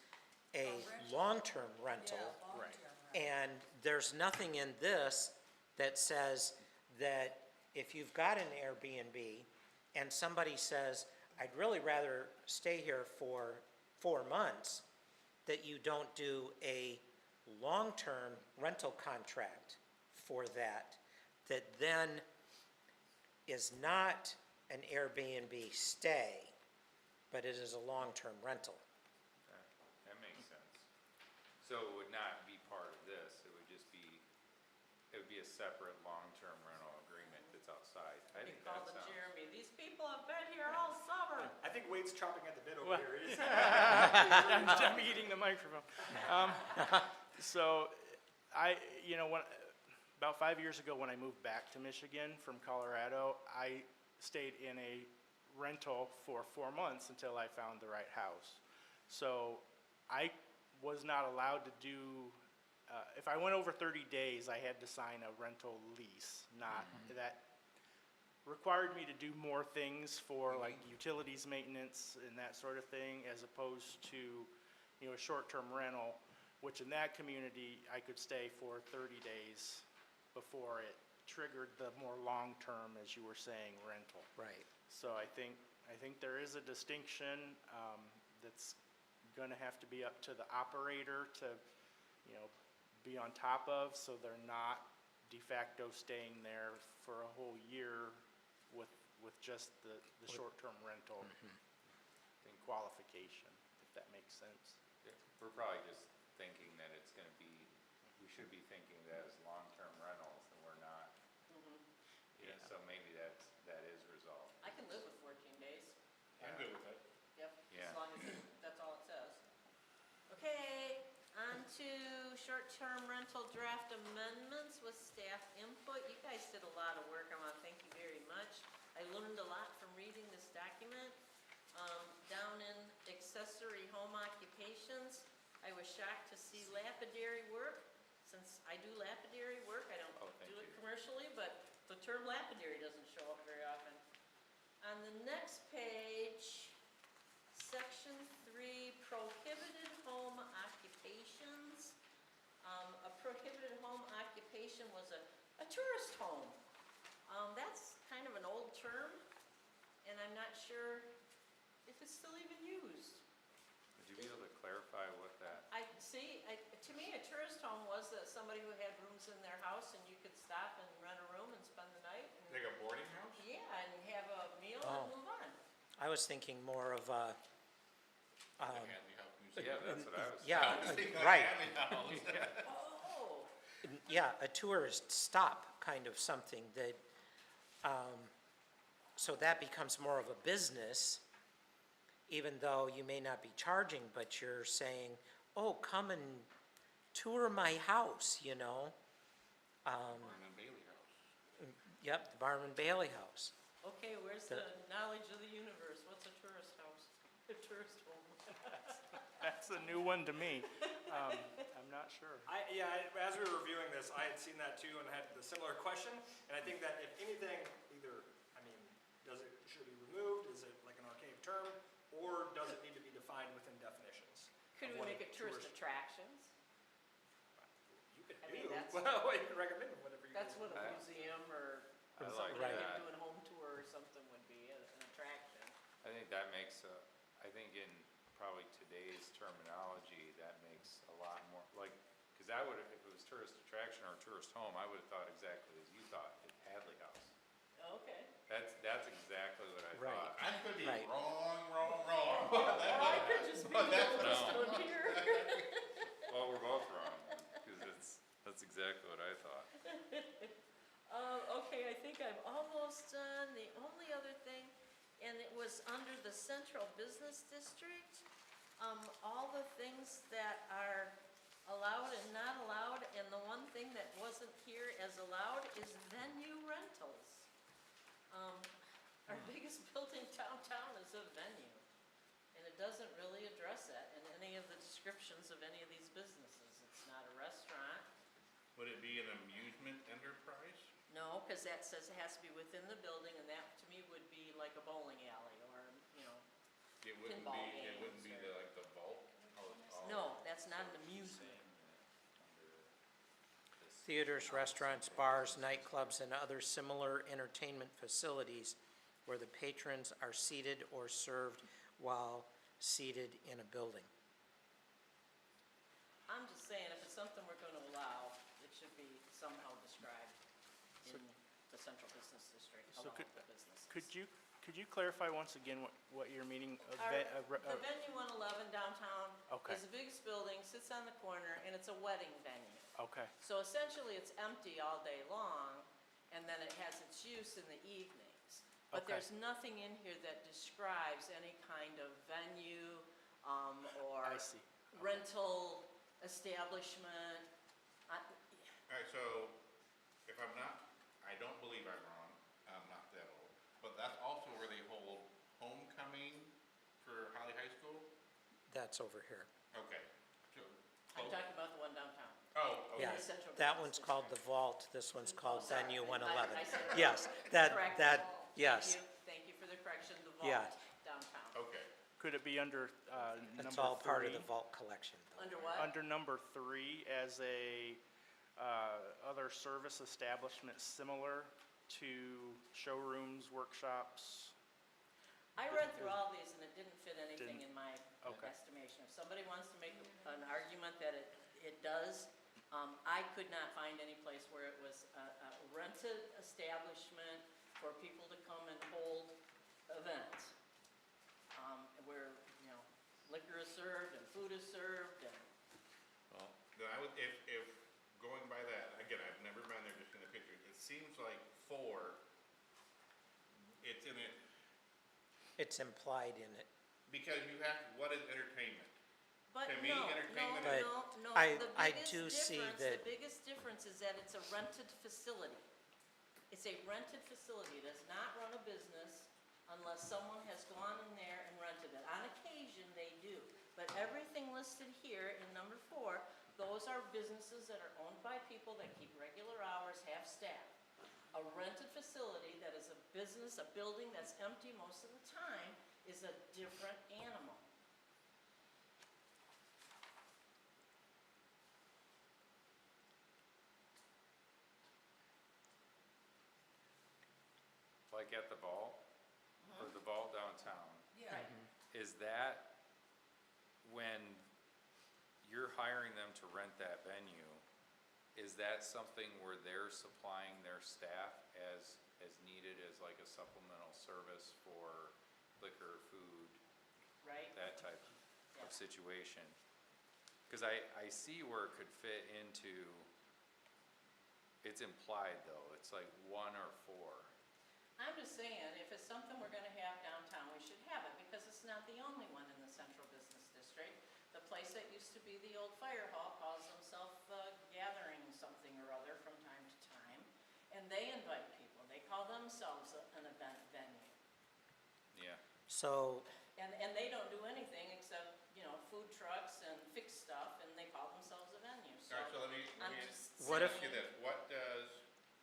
a long-term rental. Yeah, Right. long-term, And there's nothing in this that says that if you've got an Airbnb and somebody says, I'd really rather stay here for 4 months, that you don't do a long-term rental contract for that then is not an Airbnb stay, but it is a long-term rental. That makes sense. So it would not be part of this, it would be a separate long-term rental agreement that's outside I He think called that the sounds. Jeremy, these people have been here all summer. I think Wade's chopping at the bit over Well- here. He's- I'm eating the microphone. So, about 5 years ago when I moved back to Michigan from Colorado, I stayed in a rental for 4 months until I found the right house. So I was not allowed to do, if I went over 30 days, I had to sign a rental lease, not, that required me to do more things for like utilities maintenance and that sort of thing, as opposed to, a short-term rental, which in that community, I could stay for 30 days before it triggered the more long-term, as you were saying, rental. Right. So I think there is a distinction that's going to have to be up to the operator to, be on top of, so they're not de facto staying there for a whole year with just the short-term rental qualification, if that makes sense. Yeah, we're probably just thinking that it's gonna be, we should be thinking that as long-term rentals, and we're not. Yeah, so maybe that is resolved. I can live with 14 days. I'm good with that. Yep, Yeah. as long as that's all it says. Okay, on to short-term rental draft amendments with staff input. You guys did a lot of work. I want to thank you very much. I learned a lot from reading this document. Down in accessory home occupations, I was shocked to see lapidary work. Since I do lapidary work, I don't Oh, thank do it you. commercially, but the term lapidary doesn't show up very often. On the next page, section 3, prohibited home occupations. A prohibited home occupation was a tourist home. That's kind of an old term, and I'm not sure if it's still even used. Would you be able to clarify what that, To me, a tourist home was somebody who had rooms in their house and you could stop and rent a room and spend the night. Like a boarding house? Yeah, and have a meal Oh. and move on. I was thinking more of a, The Hadley House Museum. yeah, that's what I was. yeah, Thinking like right. Hadley House. Oh, Yeah, a tourist stop kind of something that, so that becomes more of a business, even though you may not be charging, but you're saying, oh, come and tour my house, Barnum Bailey House. Yep, the Barnum Bailey House. okay, where's the knowledge of the universe? What's a tourist house? A tourist home. That's a new one to me. I'm not sure. As we were reviewing this, I had seen that too and had the similar question. And I think that if anything, should it be removed? Is it like an archaic term? Or does it need to be defined within definitions? Could of we what a make it tourist attractions? You could I do. mean, that's- Well, you can recommend whatever you That's what a I- museum or I like somebody Right. doing a home tour or something would be an attraction. I think that makes I think in probably today's terminology, that makes a lot more, like, because that would, if it was tourist attraction or tourist home, I would have thought exactly as you thought, at Hadley House. Okay. That's exactly what I Right. thought. I could be Right. wrong. Or I could just be the oldest No. one here. Well, we're both wrong, because that's exactly what I thought. Okay, I think I'm almost done. The only other thing, and it was under the central business district, all the things that are allowed and not allowed, and the one thing that wasn't here as allowed is venue rentals. Our biggest building downtown is a venue, and it doesn't really address that in any of the descriptions of any of these businesses. It's not a restaurant. Would it be an amusement enterprise? No, because that says it has to be within the building, and that to me would be like a bowling alley or, It wouldn't Pinball be, it wouldn't be games the, like the vault? no, that's not an amusement. Theaters, restaurants, bars, nightclubs, and other similar entertainment facilities where the patrons are seated or served while seated in a building. I'm just saying, if it's something we're gonna allow, it should be somehow described in the central business district, So along with the businesses. Could you clarify once again what you're meaning? The venue 111 downtown Okay. is the biggest building, sits on the corner, and it's a wedding venue. Okay, So essentially, it's empty all day long, and then it has its use in the evening. But Okay. there's nothing in here that describes any kind of venue, or I see. rental establishment. I- All right, so if I'm not, I don't believe I'm wrong, I'm not that old, but that's also where they hold homecoming for Holly High School? That's over here. Okay. So, I'm close- talking about the one downtown. Oh, okay. Yeah, the Central that Business one's called the District. Vault, this one's called sorry. Venue I- 111. I said Yes, Correct. yes, Thank you for the correction, the Yeah. vault downtown. Okay. Could it be under it's number all part of the 3? Vault collection. though. Under what? Under number 3 as a other service establishment similar to showrooms, workshops? I read through all these and it didn't fit anything Didn't- in my okay. estimation. If somebody wants to make an argument that it does, I could not find any place where it was a rented establishment for people to come and hold events. Where, liquor is served and food is served and, Well, Then I would, if going by that, again, I've never been there, just in the pictures, it seems like 4, it's in it, It's implied in it. because you have, what is entertainment? but To me, no, entertainment is- no. I- The I biggest do see difference- that- The biggest difference is that it's a rented facility. It's a rented facility. It does not run a business unless someone has gone in there and rented it. On occasion, they do. But everything listed here in number 4, those are businesses that are owned by people that keep regular hours, have staff. A rented facility that is a business, a building that's empty most of the time, is a different animal. like at the Vault, or the Vault downtown, Yeah, is that when you're hiring them to rent that venue, is that something where they're supplying their staff as needed as like a supplemental service for liquor, food, Right? that type Yeah. of situation? Because I see where it could fit into, it's implied though, it's like 1 or 4. I'm just saying, if it's something we're gonna have downtown, we should have it, because it's not the only one in the Central Business District. The place that used to be the old fire hall calls themselves Gathering something or other from time to time, and they invite people. They call themselves an event venue. Yeah. So, And they don't do anything except, food trucks and fix stuff, and they call themselves a venue, so. All right, so let me I'm just What if- ask you saying- this, what does,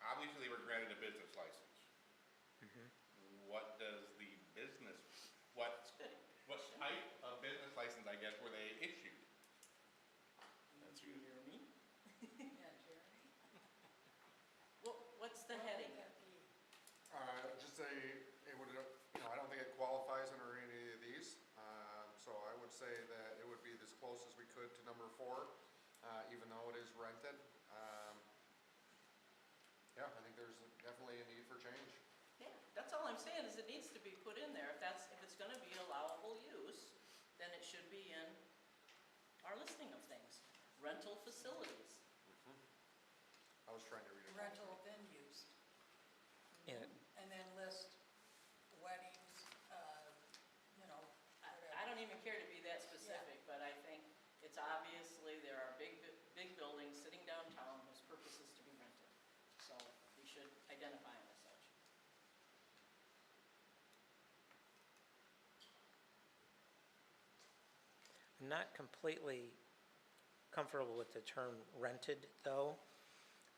obviously we're granted a business license. What does the business, what type of business license, I guess, were they issued? Jeremy? yeah, Jeremy. What's the heading? Just it would, I don't think it qualifies under any of these. So I would say that it would be as close as we could to number 4, even though it is rented. Yeah, I think there's definitely a need for change. Yeah, that's all I'm saying, is it needs to be put in there. If it's gonna be allowable use, then it should be in our listing of things. Rental facilities. I was trying to read it. Rental venues, yeah, and then list weddings, I don't even care to be that specific, but I think it's obviously, there are big buildings sitting downtown whose purpose is to be rented. So we should identify them as such. I'm not completely comfortable with the term rented, though.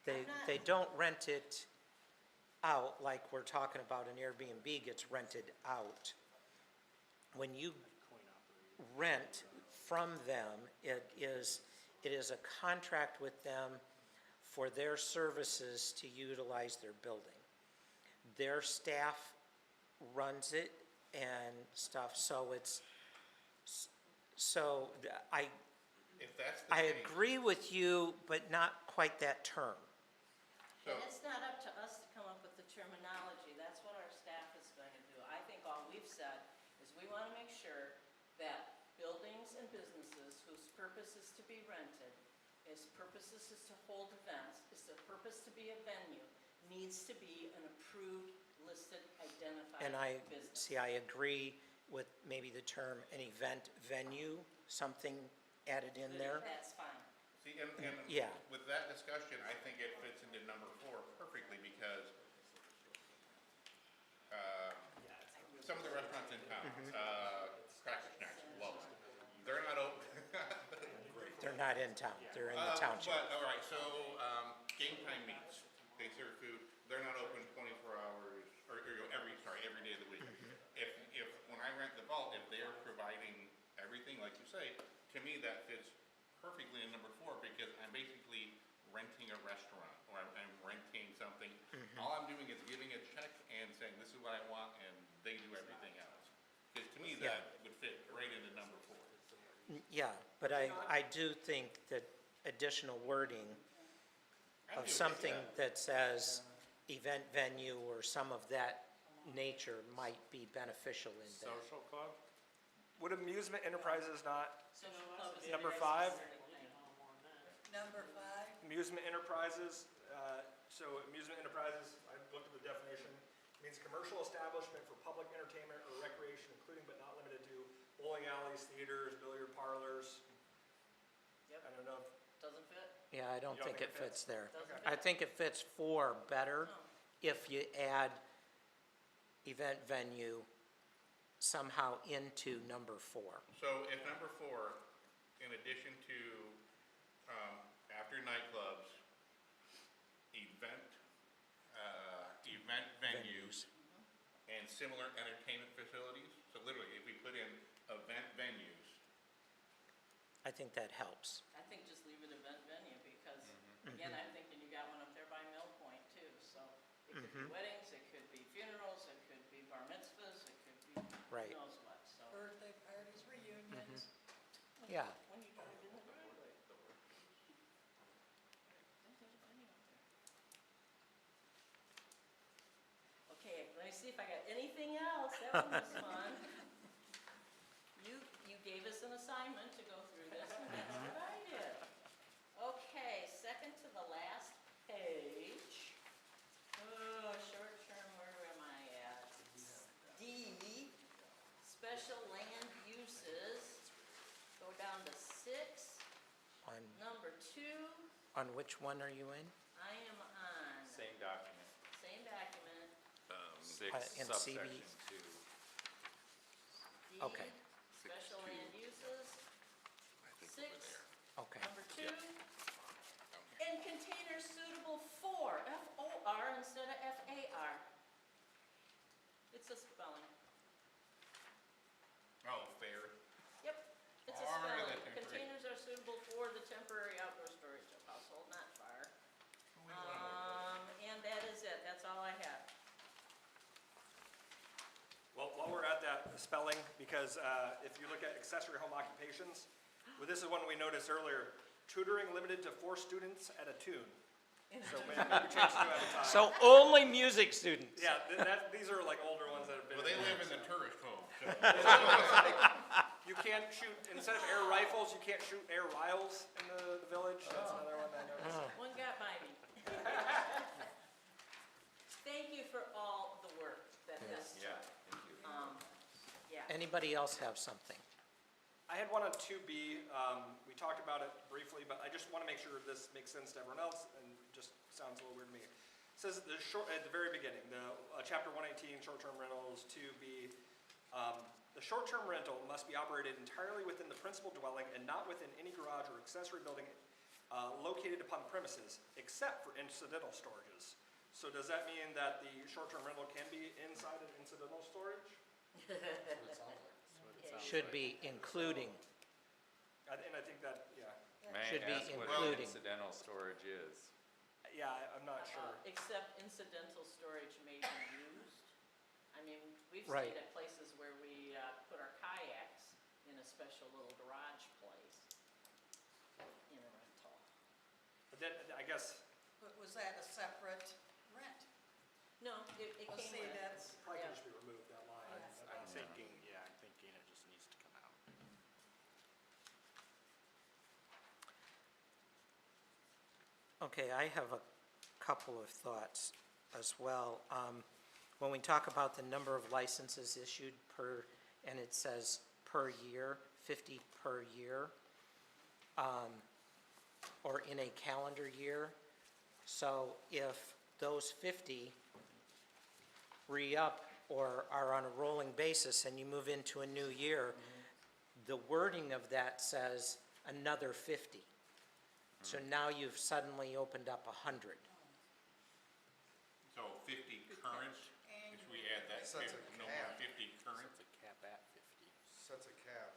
They don't rent it out like we're talking about an Airbnb gets rented out. When you rent from them, it is a contract with them for their services to utilize their building. Their staff runs it and stuff, so If that's the I case, agree with you, but not quite that term. so, And it's not up to us to come up with the terminology, that's what our staff is going to do. I think all we've said is we want to make sure that buildings and businesses whose purpose is to be rented, its purpose is to hold events, is the purpose to be a venue, needs to be an approved listed, identified And I, business. see, I agree with maybe the term an event venue, something added in there. That's fine. See, and Yeah. with that discussion, I think it fits into number 4 perfectly because some of the restaurants in town, Cracker Snacks, love them. They're not open. They're not in town, they're in the township. But, all right, so Game Time Meats, they serve food. They're not open 24 hours, or every day of the week. If when I rent the vault, if they're providing everything like you say, to me that fits perfectly in number 4 because I'm basically renting a restaurant or I'm renting something. All I'm doing is giving a check and saying this is what I want, and they do everything else. Because to me that would fit right into number 4. Yeah, but I do think that additional wording I'm of good with something that. that says event venue or some of that nature might be beneficial in there. Social club? Would amusement enterprises not, Social club is. Number very 5? specific thing. Number 5, amusement enterprises, so amusement enterprises, I looked at the definition, means commercial establishment for public entertainment or recreation, including but not limited to bowling alleys, theaters, billiard parlors. Yep. I don't know, Doesn't fit? Yeah, I don't You don't think think it it fits there. Doesn't I fit? think it fits 4 better Oh. if you add event venue somehow into number 4. So if number 4, in addition to after nightclubs, event venues, and similar entertainment facilities, so literally if we put in event venues, I think that helps. I think just leave it event venue because, again, I'm thinking you got one up there by Mill Point too. So it could be weddings, it could be funerals, it could be bar mitzvahs, it could be Right. who knows what, so. birthday parties, reunions. Yeah, When you drive in the driveway. There's a venue up there. Okay, let me see if I got anything else. That one was fun. You gave us an assignment to go through this, and that's what I did. Okay, second to the last page. Oh, short term, where am I at? D, special land uses. Go down to 6. on, Number 2, on which one are you in? I am on Same document, same document. 6 in CB. subsection 2. D, Okay. special land uses. 6, Okay, number 2. And containers suitable for, F-O-R instead of F-A-R. It's a spelling. oh, fair. Yep, it's a Or the spelling. temporary. Containers are suitable for the temporary outdoor storage of household, not fire. And that is it, that's all I have. well, while we're at that spelling, because if you look at accessory home occupations, well, this is one we noticed earlier, tutoring limited to 4 students at a tune. So maybe change to at a time. so only music students. Yeah, these are like older ones that have been. Well, they live in the tourist home, so. You can't shoot, instead of air rifles, you can't shoot air riles in the village. That's another one I noticed. One got by me. Thank you for all the work that this Yeah, took. thank you. Yeah. Anybody else have something? I had one on 2B. We talked about it briefly, but I just want to make sure this makes sense to everyone else and just sounds a little weird to me. It says at the very beginning, chapter 118, short-term rentals, 2B, the short-term rental must be operated entirely within the principal dwelling and not within any garage or accessory building located upon the premises, except for incidental storages. So does that mean that the short-term rental can be inside an incidental storage? Should be including, And I think that, yeah, May Should be I ask what including. incidental storage is? yeah, I'm not sure. Except incidental storage may be used. I mean, we've Right. stayed at places where we put our kayaks in a special little garage place in a rental. But then, I guess, But was that a separate rent? No, it Well, came see, with it. that's, probably Yeah. can just be removed, that line. I'm thinking, I'm thinking it just needs to come out. okay, I have a couple of thoughts as well. when we talk about the number of licenses issued per, and it says per year, 50 per year, or in a calendar year, so if those 50 re-up or are on a rolling basis and you move into a new year, the wording of that says another 50. So now you've suddenly opened up 100. So 50 current, if we add that, Sets a no more cap. 50 current? Sets a cap.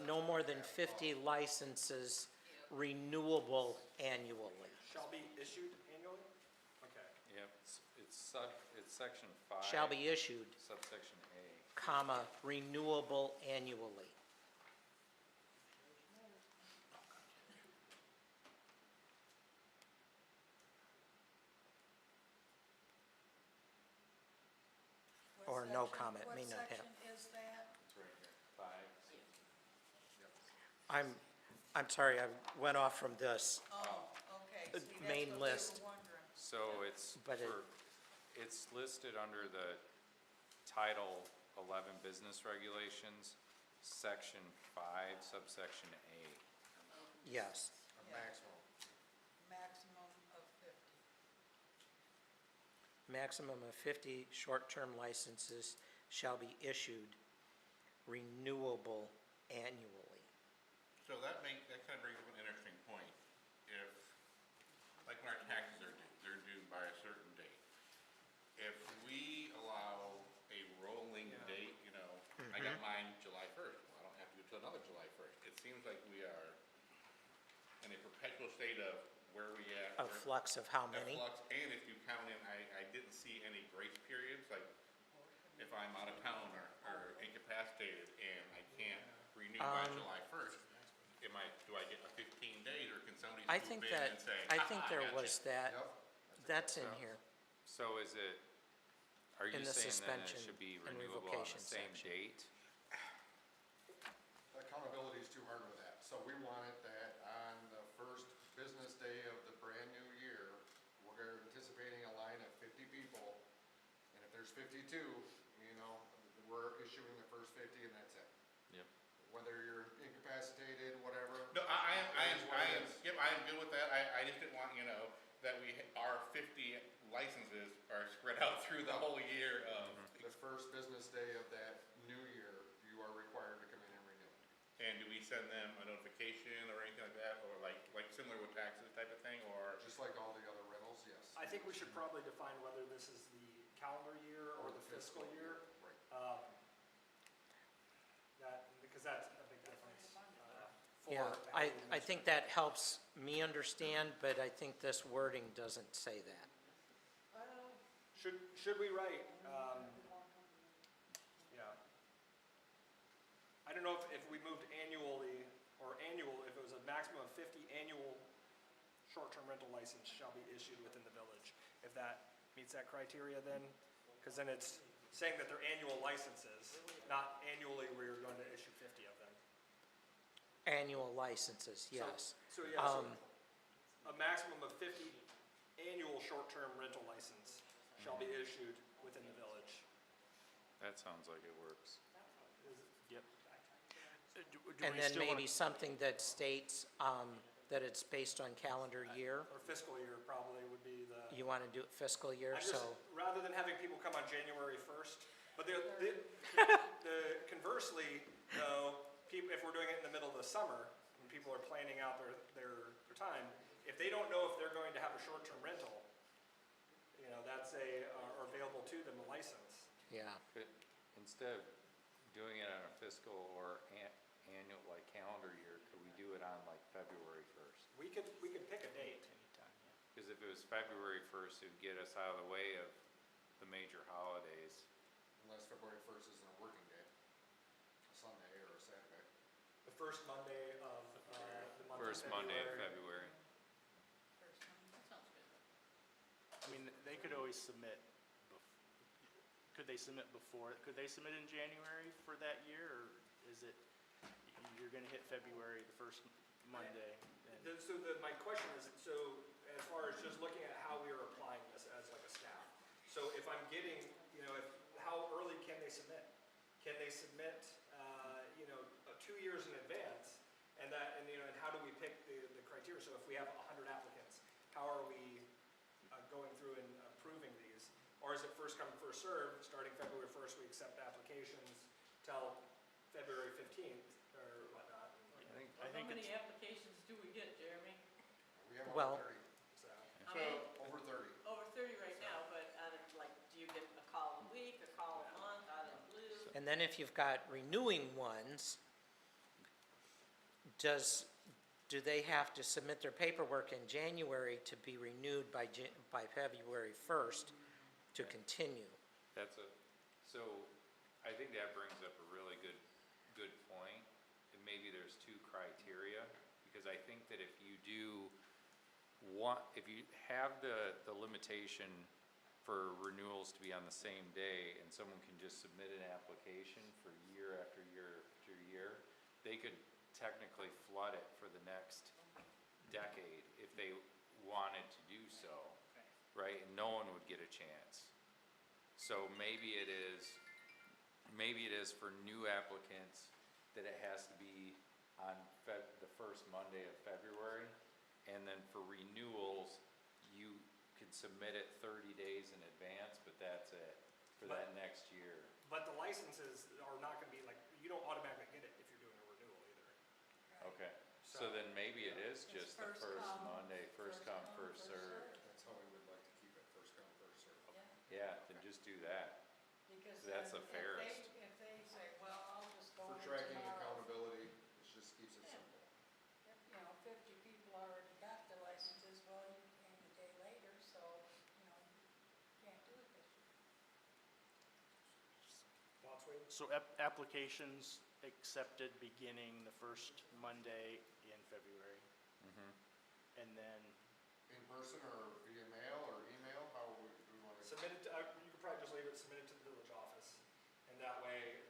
No more than 50 licenses renewable annually. Shall be issued annually? Okay. Yep, it's section 5. Shall be issued, Subsection A. comma, renewable annually. Or no comment, may not have. What section is that? It's right here, 5. I'm sorry, I went off from this. Oh, okay. The See, main that's what we list. were wondering. So it's But it- it's listed under the Title 11 Business Regulations, Section 5, subsection A. Yes. A maximum. Maximum of 50. Maximum of 50 short-term licenses shall be issued, renewable annually. So that kind of brings up an interesting point. If, like when our taxes are due, they're due by a certain date. If we allow a rolling date, you know, I got mine July 1st, well, I don't have to do it till another July 1st. It seems like we are in a perpetual state of where we at. A flux of how At many? flux, and if you count in, I didn't see any grace periods, like if I'm out of town or incapacitated and I can't renew by July 1st, do I get a 15 days or can somebody I swoop think in that, and say, I "Ha, think ha, there gotcha." was that, Yep. that's in So- here. So is it, are In you the saying then it suspension should be and renewable on revocation the same section. date? Accountability is too hard with that, so we want it that on the first business day of the brand new year, we're anticipating a line of 50 people, and if there's 52, you know, we're issuing the first 50 and that's it. Yep. Whether you're incapacitated, whatever. No, It is. yep, I am good with that. I just didn't want, you know, that our 50 licenses are spread out through the whole year of, The first business day of that new year, you are required to come in and renew it. and do we send them a notification or anything like that, or like similar with taxes type of thing, or? Just like all the other rentals, yes. I think we should probably define whether this is the calendar year or the fiscal year. Right. Because that's a big difference. Yeah, I think that helps me understand, but I think this wording doesn't say that. Should we write, yeah. I don't know if we moved annually or annual, if it was a maximum of 50 annual short-term rental license shall be issued within the village. If that meets that criteria then, because then it's saying that they're annual licenses, not annually we're going to issue 50 of them. Annual licenses, yes. So yeah, so a maximum of 50 annual short-term rental license shall be issued within the village. That sounds like it works. Yep. And then maybe something that states that it's based on calendar year. Or fiscal year probably would be the. You want to do it fiscal year, I just, so, rather than having people come on January 1st, but conversely, though, if we're doing it in the middle of the summer, when people are planning out their time, if they don't know if they're going to have a short-term rental, you know, that's or available to them, a license. yeah. Could, instead of doing it on a fiscal or annual, like calendar year, could we do it on like February 1st? We could pick a date. Because if it was February 1st, it'd get us out of the way of the major holidays. Unless February 1st isn't a working day, a Sunday or a Saturday. The first Monday of the month of First Monday of February. February. That sounds good. I mean, they could always submit, could they submit before, could they submit in January for that year, or is it, you're gonna hit February the first Monday? and- My question is, so as far as just looking at how we are applying this as like a So if I'm getting, how early can they submit? Can they submit, 2 years in advance? And how do we pick the criteria? So if we have 100 applicants, how are we going through and approving these? Or is it first come, first served, starting February 1st, we accept applications till February 15th or whatnot? I think How many it's, applications do we get, Jeremy? We have Well- over 30. So, How many? Over 30. Over 30 right now, but do you get a call a week, a call a month, out of the blue? And then if you've got renewing ones, do they have to submit their paperwork in January to be renewed by February 1st to continue? So I think that brings up a really good point. And maybe there's two criteria, because I think that if you have the limitation for renewals to be on the same day, and someone can just submit an application for year after year after year, they could technically flood it for the next decade if they wanted to do so, right? And no one would get a chance. So maybe it is for new applicants that it has to be on the first Monday of February, and then for renewals, you can submit it 30 days in advance, but that's it for that next year. but the licenses are not going to be you don't automatically get it if you're doing a renewal either. Okay, so then maybe it is It's just the first first come, Monday, first come, first served. That's how we would like to keep it, first come, first served. Yeah, then just do that. Because So that's then the fairest. If they say, well, I'll just go For in tracking tomorrow. accountability, it just keeps it simple. If, 50 people already got their licenses, well, you came a day later, so, can't do it this year. Thoughts, Wade? so applications accepted beginning the first Monday in February. And then, In person or via mail or email, how do we want to? Submit it, you could probably just leave it, submit it to the village office, and that way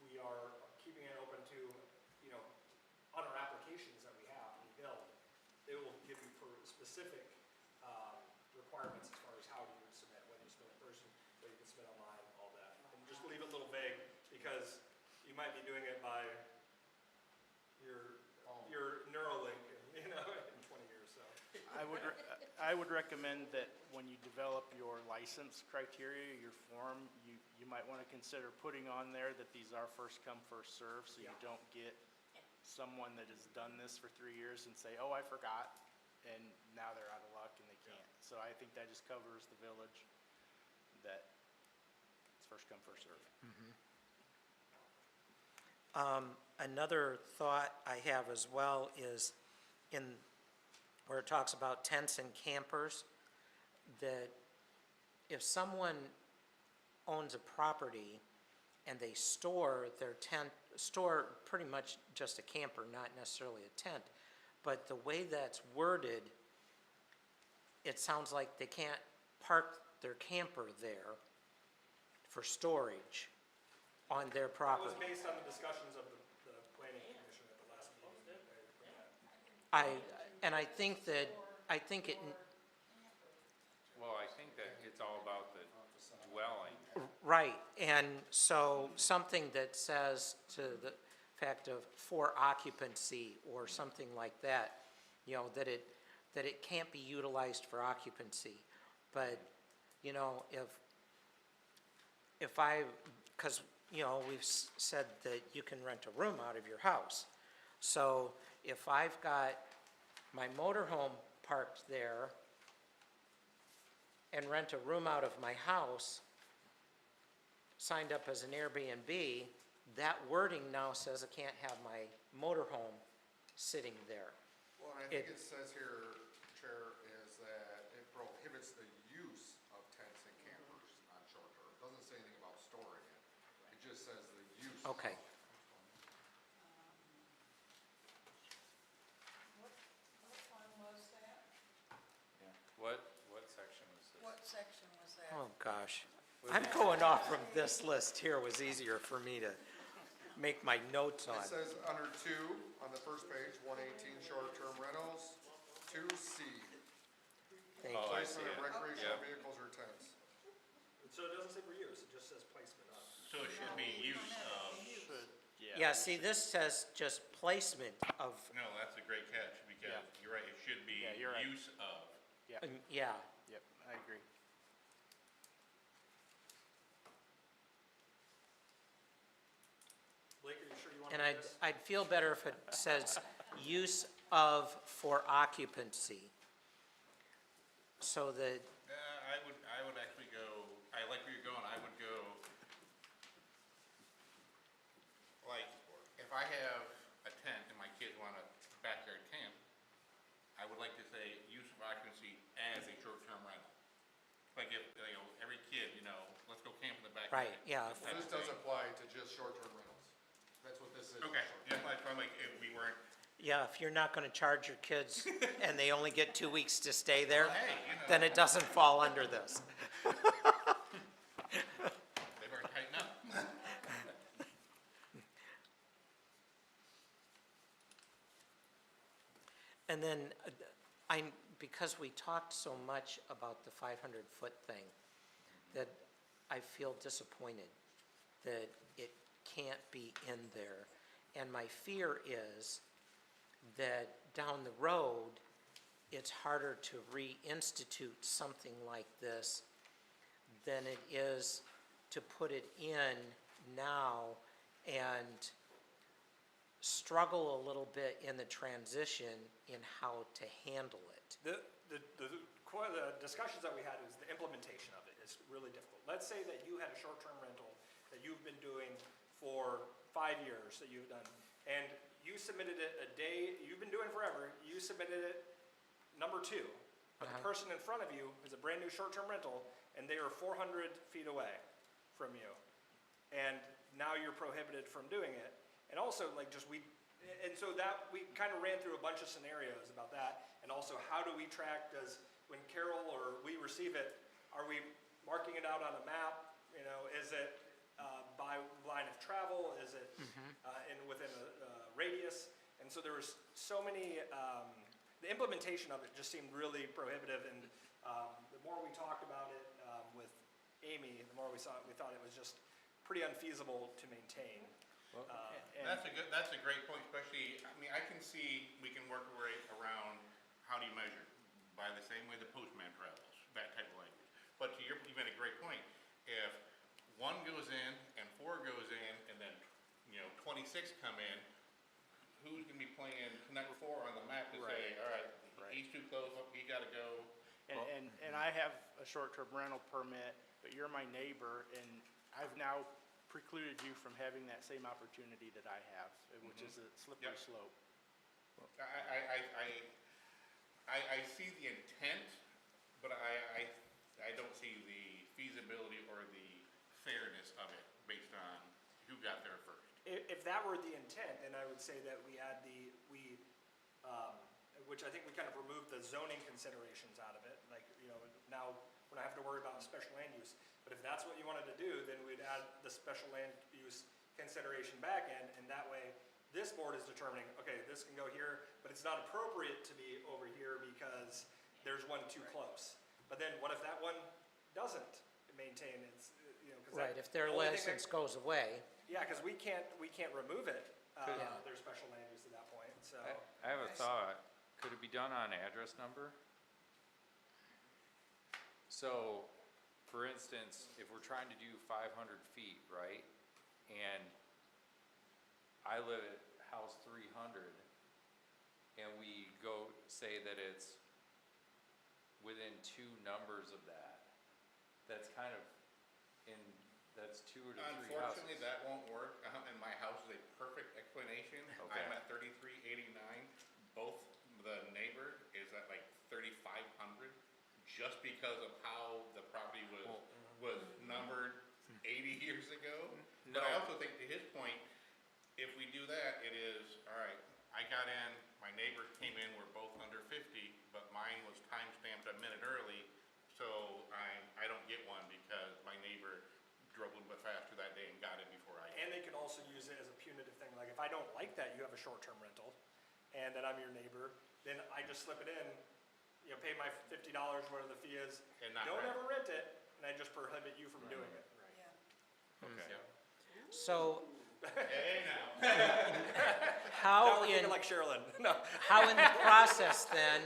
we are keeping it open to, on our applications that we have, we build, it will give you for specific requirements as far as how you would submit, whether you submit in person, whether you can submit online, all that. And just leave it a little vague, because you might be doing it by your Neuralink, in 20 years, so. I would recommend that when you develop your license criteria, your form, you might want to consider putting on there that these are first come, first served, so you Yeah. don't get someone that has done this for 3 years and say, oh, I forgot, and now they're out of luck and they can't. So I think that just covers the village, that it's first come, first served. Another thought I have as well is where it talks about tents and campers, that if someone owns a property and they store their tent, store pretty much just a camper, not necessarily a tent, but the way that's worded, it sounds like they can't park their camper there for storage on their That property. was based on the discussions of the planning commission at the last meeting. And I think it, Well, I think that it's all about the dwelling. right, and so something that says to the fact of for occupancy or something like that, that it can't be utilized for occupancy. But, because, we've said that you can rent a room out of your house. So if I've got my motorhome parked there and rent a room out of my house, signed up as an Airbnb, that wording now says I can't have my motorhome sitting there. Well, and I think it says here, Chair, is that it prohibits the use of tents and campers on shore term. It doesn't say anything about storing it. It just says the use. Okay. What one was that? What section was this? What section was that? Oh, gosh. I'm going off from this list here, was easier for me to make my notes on. It says under 2, on the first page, 118 short-term rentals, 2C. Thank Oh, you. I see Placement of it. recreational Yeah. vehicles or tents. So it doesn't say for use, it just says placement of. So it should be use of, Should, Yeah, see, this says just placement of, no, that's a great catch, because Yeah. you're right, it should be Yeah, you're right. use of. yeah. Yep, I agree. Blake, are you sure you want to And do I'd, this? I'd feel better if it says use of for occupancy. So that, I would actually go, I like where you're going, I would go, like, if I have a tent and my kids want a backyard camp, I would like to say use of occupancy as a short-term rental. Like if, every kid, let's go camp in the backyard. right, yeah, Type This of does thing. apply to just short-term rentals. That's what this is. Okay, short-term. yeah, I'm like, if we weren't, yeah, if you're not gonna charge your kids and they only get 2 weeks to stay there, hey, then it doesn't fall under this. they better tighten up. And then, because we talked so much about the 500-foot thing, that I feel disappointed that it can't be in there. And my fear is that down the road, it's harder to reinstitute something like this than it is to put it in now and struggle a little bit in the transition in how to handle it. The discussions that we had is the implementation of it is really difficult. Let's say that you had a short-term rental that you've been doing for 5 years that you've done, and you submitted it a day, you've been doing forever, you submitted it number 2, but the person in front of you is a brand-new short-term rental, and they are 400 feet away from you. And now you're prohibited from doing it. And also, so that, we kind of ran through a bunch of scenarios about that, and also how do we track, when Carol or we receive it, are we marking it out on a map? Is it by line of travel? Is it within a radius? And so there was so many, the implementation of it just seemed really prohibitive, and the more we talked about it with Amy, the more we saw it, we thought it was just pretty unfeasible to maintain. That's a great point, especially, I can see we can work our way around how do you measure? By the same way the postman travels, that type of language. But you made a great point. If 1 goes in and 4 goes in and then, 26 come in, who's gonna be playing Connect 4 on the map to say, all right, he's too close, he gotta go. And I have a short-term rental permit, but you're my neighbor, and I've now precluded you from having that same opportunity that I have, which is a slippery Yep. slope. I see the intent, but I don't see the feasibility or the fairness of it based on who got there first. If that were the intent, then I would say that we add which I think we kind of removed the zoning considerations out of it, now we don't have to worry about special land use. But if that's what you wanted to do, then we'd add the special land use consideration back in, and that way, this board is determining, okay, this can go here, but it's not appropriate to be over here because there's one too close. But then what if that one doesn't maintain its, Right, if their the only thing license goes away, Yeah, because we can't remove it, Yeah. their special land use at that point, so. I have a thought. Could it be done on address number? So, for instance, if we're trying to do 500 feet, right? And I live at house 300, and we go say that it's within 2 numbers of that. That's kind of that's 2 or 3 houses. Unfortunately, that won't work, and my house is a perfect explanation. Okay. I'm at 3389, both the neighbor is at like 3500, just because of how the property was numbered 80 years ago. But I also think, to his point, if we do that, it is, all right, I got in, my neighbor came in, we're both under 50, but mine was time-stamped a minute early, so I don't get one because my neighbor drove a little bit faster that day and got it before I did. And they can also use it as a punitive thing, like if I don't like that you have a short-term rental, and that I'm your neighbor, then I just slip it in pay my $50, whatever the fee is. And not Don't rent. ever rent it, and I just prohibit you from doing it. Yeah. Okay. So Hey, now. how Now we're in, thinking like Sherilyn. No. how in the process then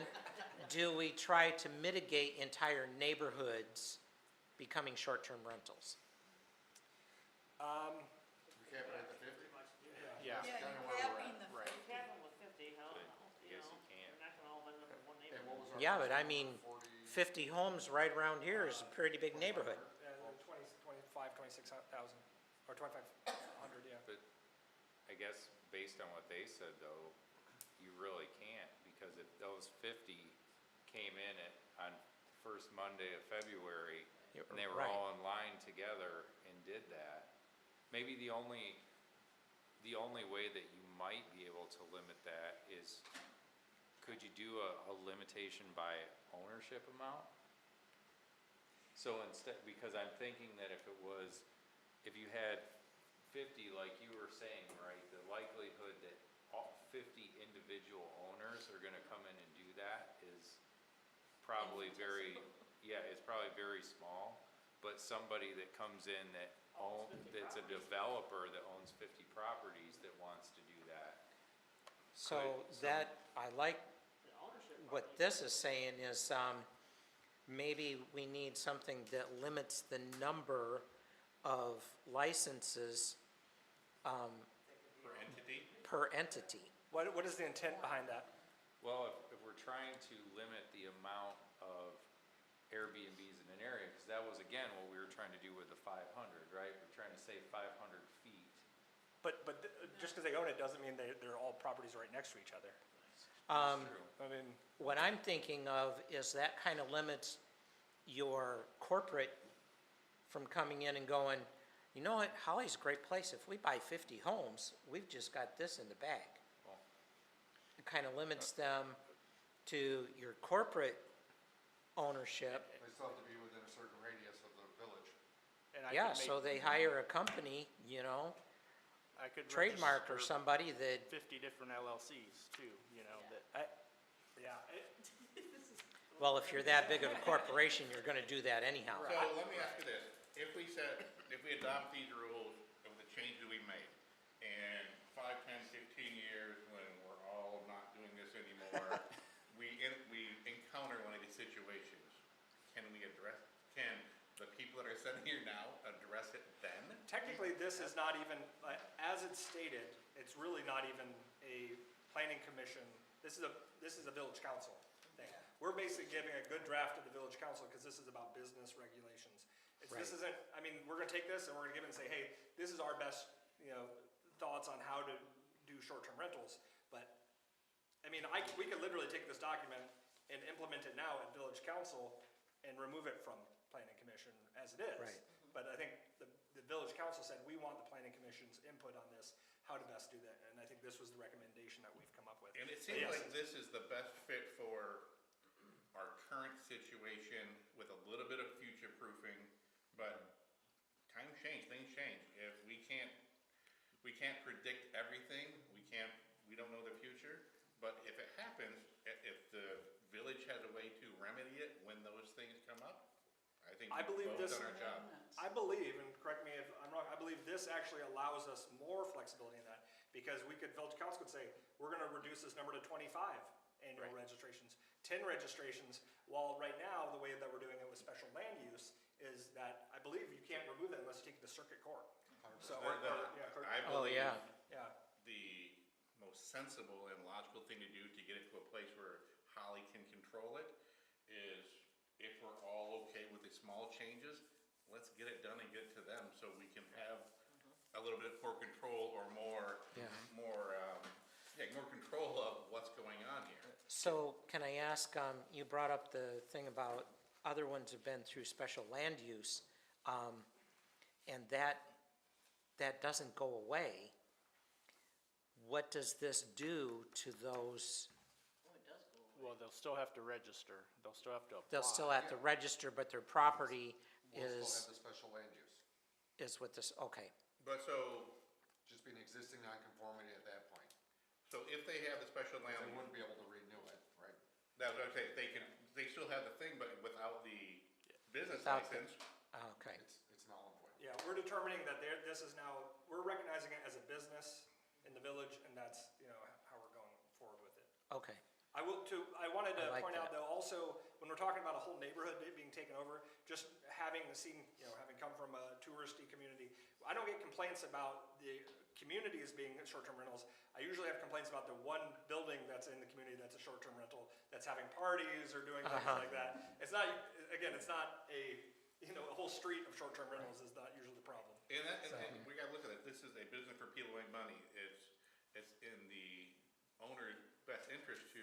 do we try to mitigate entire neighborhoods becoming short-term rentals? We cap it at the 50? Yeah. Yeah, kinda you're where we're capping at. the Right. fee. Cap them with 50, how, But you yes, know, you can. they're not gonna all end up in one And neighborhood. what was our? Yeah, but I percentage? mean, 40? 50 homes right around here is a pretty big neighborhood. 25, 26,000, or 2,500, yeah. But I guess based on what they said though, you really can't, because if those 50 came in on first Monday of February, You're and they were right. all in line together and did that, maybe the only way that you might be able to limit that is, could you do a limitation by ownership amount? So instead, because I'm thinking that if you had 50, like you were saying, right, the likelihood that all 50 individual owners are gonna come in and do that is probably it's probably very small. But somebody that comes in that's a developer that owns 50 properties that wants to do that. So Could that, I like The ownership what part, this is saying is, maybe we need something that limits the number of licenses Per entity? per entity. What is the intent behind that? Well, if we're trying to limit the amount of Airbnbs in an area, because that was again what we were trying to do with the 500, right? We're trying to save 500 feet. But just because they own it doesn't mean they're all properties right next to each other. Um, True. I mean, What I'm thinking of is that kind of limits your corporate from coming in and going, you know what, Holly's a great place. If we buy 50 homes, we've just got this in the bag. Well, It kind of limits them to your corporate ownership. They still have to be within a certain radius of the village. And I Yeah, could so they make- hire a company, I could trademark or register somebody that, 50 different LLCs too, that. yeah, well, if you're that big of a corporation, you're gonna do that anyhow. So let me ask you this, if we adopt these rules of the changes we made, and 5, 10, 15 years, when we're all not doing this anymore, we encounter one of these situations, can the people that are sitting here now address it then? technically, this is not even, as it's stated, it's really not even a planning commission. This is a village council thing. We're basically giving a good draft to the village council because this is about business regulations. This isn't, I mean, we're gonna take this and we're gonna give it and say, hey, this is our best, thoughts on how to do short-term rentals. But, I mean, we could literally take this document and implement it now at village council and remove it from planning commission as it is. Right. But I think the village council said, we want the planning commission's input on this, how to best do that. And I think this was the recommendation that we've come up with. And it But seems yes, like this is the best fit for our current situation with a little bit of future proofing, but times change, things change. If we can't predict everything, we don't know the future, but if it happens, if the village has a way to remedy it when those things come up, I think I believe we've both this- done our job. I believe, and correct me if I'm wrong, I believe this actually allows us more flexibility in that, because village council could say, we're gonna reduce this number to 25 annual Right. registrations, 10 registrations, while right now, the way that we're doing it with special land use is that I believe you can't remove that unless you take it to circuit court. So, I Oh, believe yeah. yeah, the most sensible and logical thing to do to get it to a place where Holly can control it is, if we're all okay with the small changes, let's get it done and get it to them so we can have a little bit more control or more control of what's going on here. So can I ask, you brought up the thing about other ones have been through special land use, and that doesn't go away. What does this do to those? Oh, it does go away. Well, they'll still have to register, they'll still have to apply. They'll still have to register, but their property We'll still have the special land use. is what this, okay. But Just be an existing nonconformity at that point. so if they have the special land, They wouldn't be able to renew it, right? that's what I'm saying, they they still have the thing, but without the business Without the- license. Okay, It's null and void. Yeah, we're determining that this is now, we're recognizing it as a business in the village, and that's, how we're going forward with it. okay. I wanted to I like point out that. though, also, when we're talking about a whole neighborhood being taken over, just having seen, having come from a touristy community, I don't get complaints about the communities being short-term rentals. I usually have complaints about the one building that's in the community that's a short-term rental, that's having parties or doing things like that. It's not, again, it's not a whole street of short-term rentals is not usually the problem. And we gotta look at it, this is a business for people who make money, it's in the owner's best interest to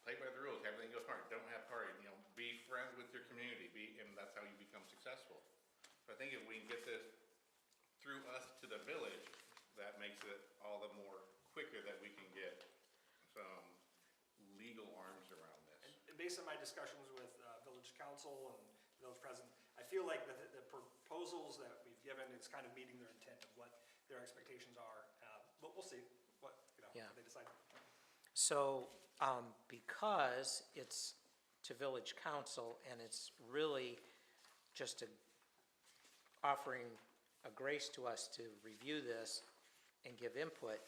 play by the rules, everything goes smart, don't have parties, be friends with your community, and that's how you become successful. So I think if we can get this through us to the village, that makes it all the more quicker that we can get some legal arms around this. And based on my discussions with village council and village president, I feel like the proposals that we've given is kind of meeting their intent of what their expectations are. But we'll see what Yeah. they decide. So, because it's to village council and it's really just offering a grace to us to review this and give input,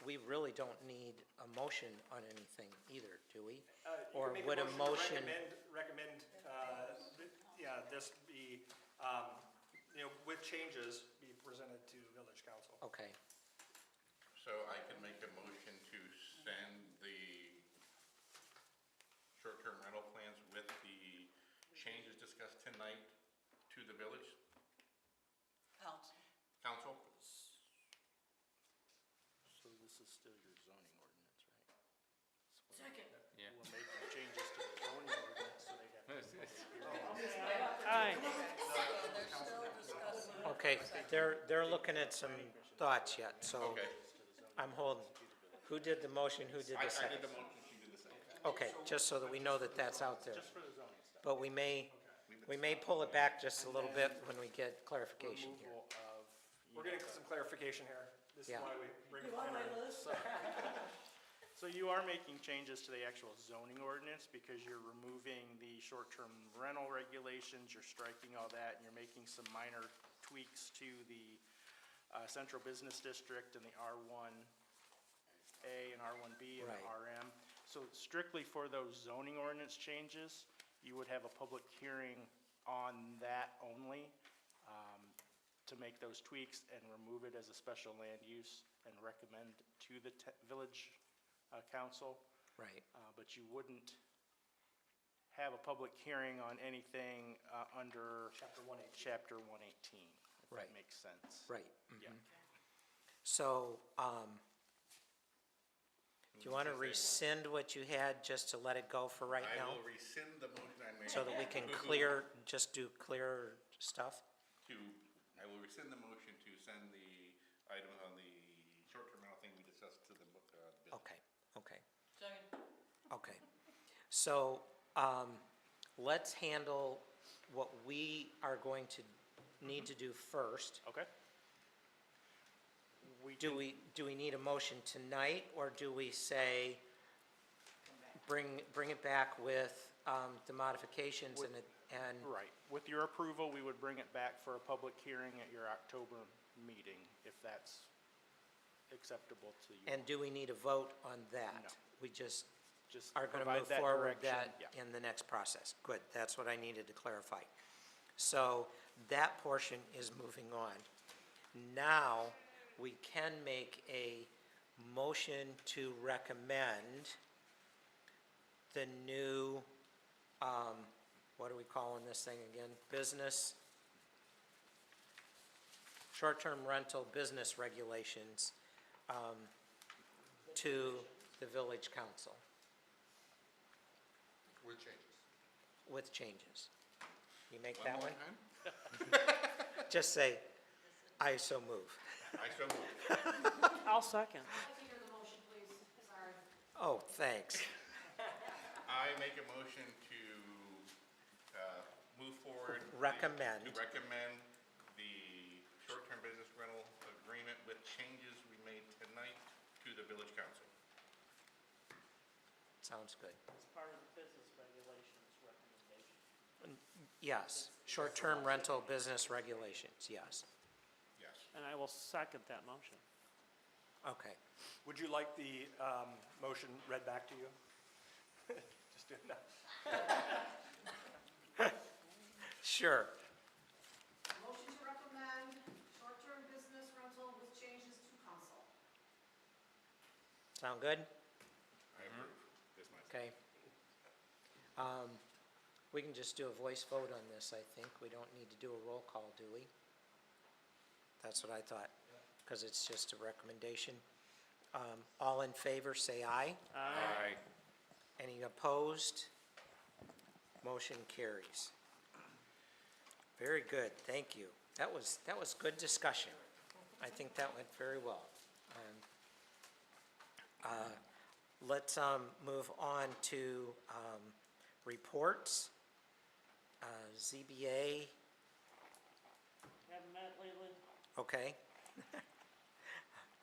we really don't need a motion on anything either, do we? You Or can make would a to motion, recommend, this be, with changes, be presented to village council. okay, So I can make a motion to send the short-term rental plans with the changes discussed tonight to the village council? So this is still your zoning ordinance, right? Second. Yeah. We're making changes to the zoning ordinance, so they have to. Aye. They're still discussing. okay, they're looking at some thoughts yet, so Okay. I'm holding. Who did the motion, who did I the second? did the motion, she did the second. Okay, just so that we know that that's out there. Just for the zoning stuff. But we may pull it back just a little bit when we get clarification here. Removal of. We're getting some clarification here. This is Yeah. why we bring it You want my forward. list? So you are making changes to the actual zoning ordinance because you're removing the short-term rental regulations, you're striking all that, and you're making some minor tweaks to the central business district and the R1A and R1B and the Right. RM. So strictly for those zoning ordinance changes, you would have a public hearing on that only to make those tweaks and remove it as a special land use and recommend to the village council. Right, But you wouldn't have a public hearing on anything under Chapter 118. Chapter 118, if Right. that makes sense. right. Yeah. So, do you want to rescind what you had just to let it go for right I now? will rescind the motion I made. So that we can just do clear stuff? I will rescind the motion to send the items on the short-term rental thing we discussed to the village. Okay, okay, Second. okay. So, let's handle what we are going to need to do first. Okay? We Do can- we need a motion tonight, or do we say, bring it back with the modifications and Right. With your approval, we would bring it back for a public hearing at your October meeting, if that's acceptable to you. and do we need a vote on that? No. We just Just are going to provide move that forward direction. that Yeah. in the next process. Good, that's what I needed to clarify. So that portion is moving on. Now, we can make a motion to recommend the new, what are we calling this thing again? Business, short-term rental business regulations to the village council With changes. with changes. You make One that more one? time? Just say, I so move. I so moved. I'll second. I'd like to hear the motion, please. Sorry. Oh, thanks. I make a motion to move forward. Recommend. To recommend the short-term business rental agreement with changes we made tonight to the village council. Sounds good. It's part of the business regulations. Yes, short-term rental business regulations, yes. Yes. And I will second that motion. Okay. Would you like the motion read back to you? Just do it now. Sure. Motion to recommend short-term business rental with changes to council. Sound good? I approve. This my Okay. We can just do a voice vote on this, I think. We don't need to do a roll call, do we? That's what I thought, because it's just a recommendation. All in favor, say aye. Aye. Any opposed? Motion carries. Very good, thank you. That was good discussion. I think that went very well. Let's move on to reports. ZBA, Haven't met lately, okay.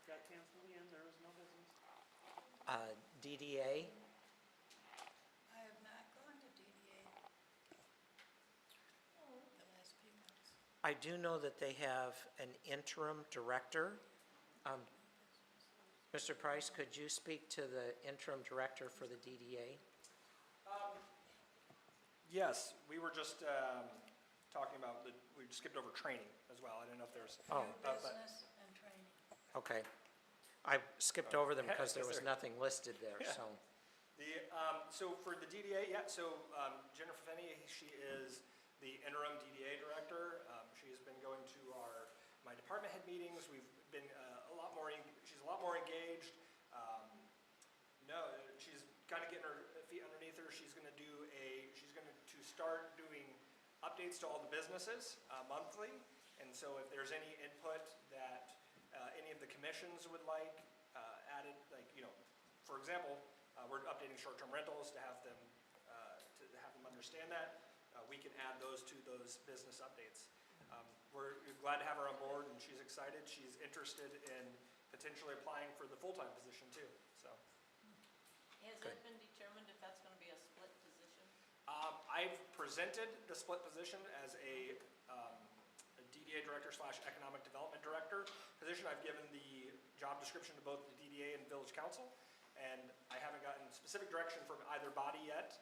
got canceled again, there was no business. DDA, I have not gone to DDA the last few months. I do know that they have an interim director. Mr. Price, could you speak to the interim director for the DDA? Yes, we were just talking about, we skipped over training as well. I didn't know if there's. Oh, but- Business and training. okay. I skipped over them because there was Yes, sir. nothing listed there, Yeah. so. So for the DDA, yeah, so Jennifer Finney, she is the interim DDA director. She's been going to my department head meetings. We've been she's a lot more engaged. She's kind of getting her feet underneath her. She's going to start doing updates to all the businesses monthly. And so if there's any input that any of the commissions would like added, like, for example, we're updating short-term rentals to have them understand that. We can add those to those business updates. We're glad to have her on board, and she's excited. She's interested in potentially applying for the full-time position too, so. Has Good. it been determined if that's gonna be a split position? I've presented the split position as a DDA director / economic development director position. I've given the job description to both the DDA and village council, and I haven't gotten specific direction from either body yet.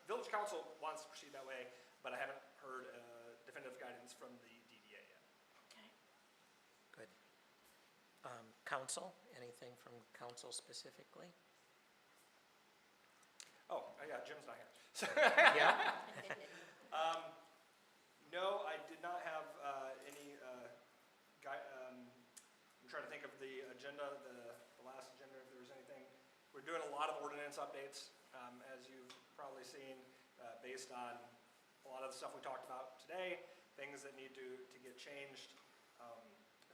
Village council wants to proceed that way, but I haven't heard definitive guidance from the DDA yet. Okay. Good. Council, anything from council specifically? Oh, yeah, Jim's not here. Yeah? No, I did not have any I'm trying to think of the agenda, the last agenda, if there was anything. We're doing a lot of ordinance updates, as you've probably seen, based on a lot of the stuff we talked about today, things that need to get changed,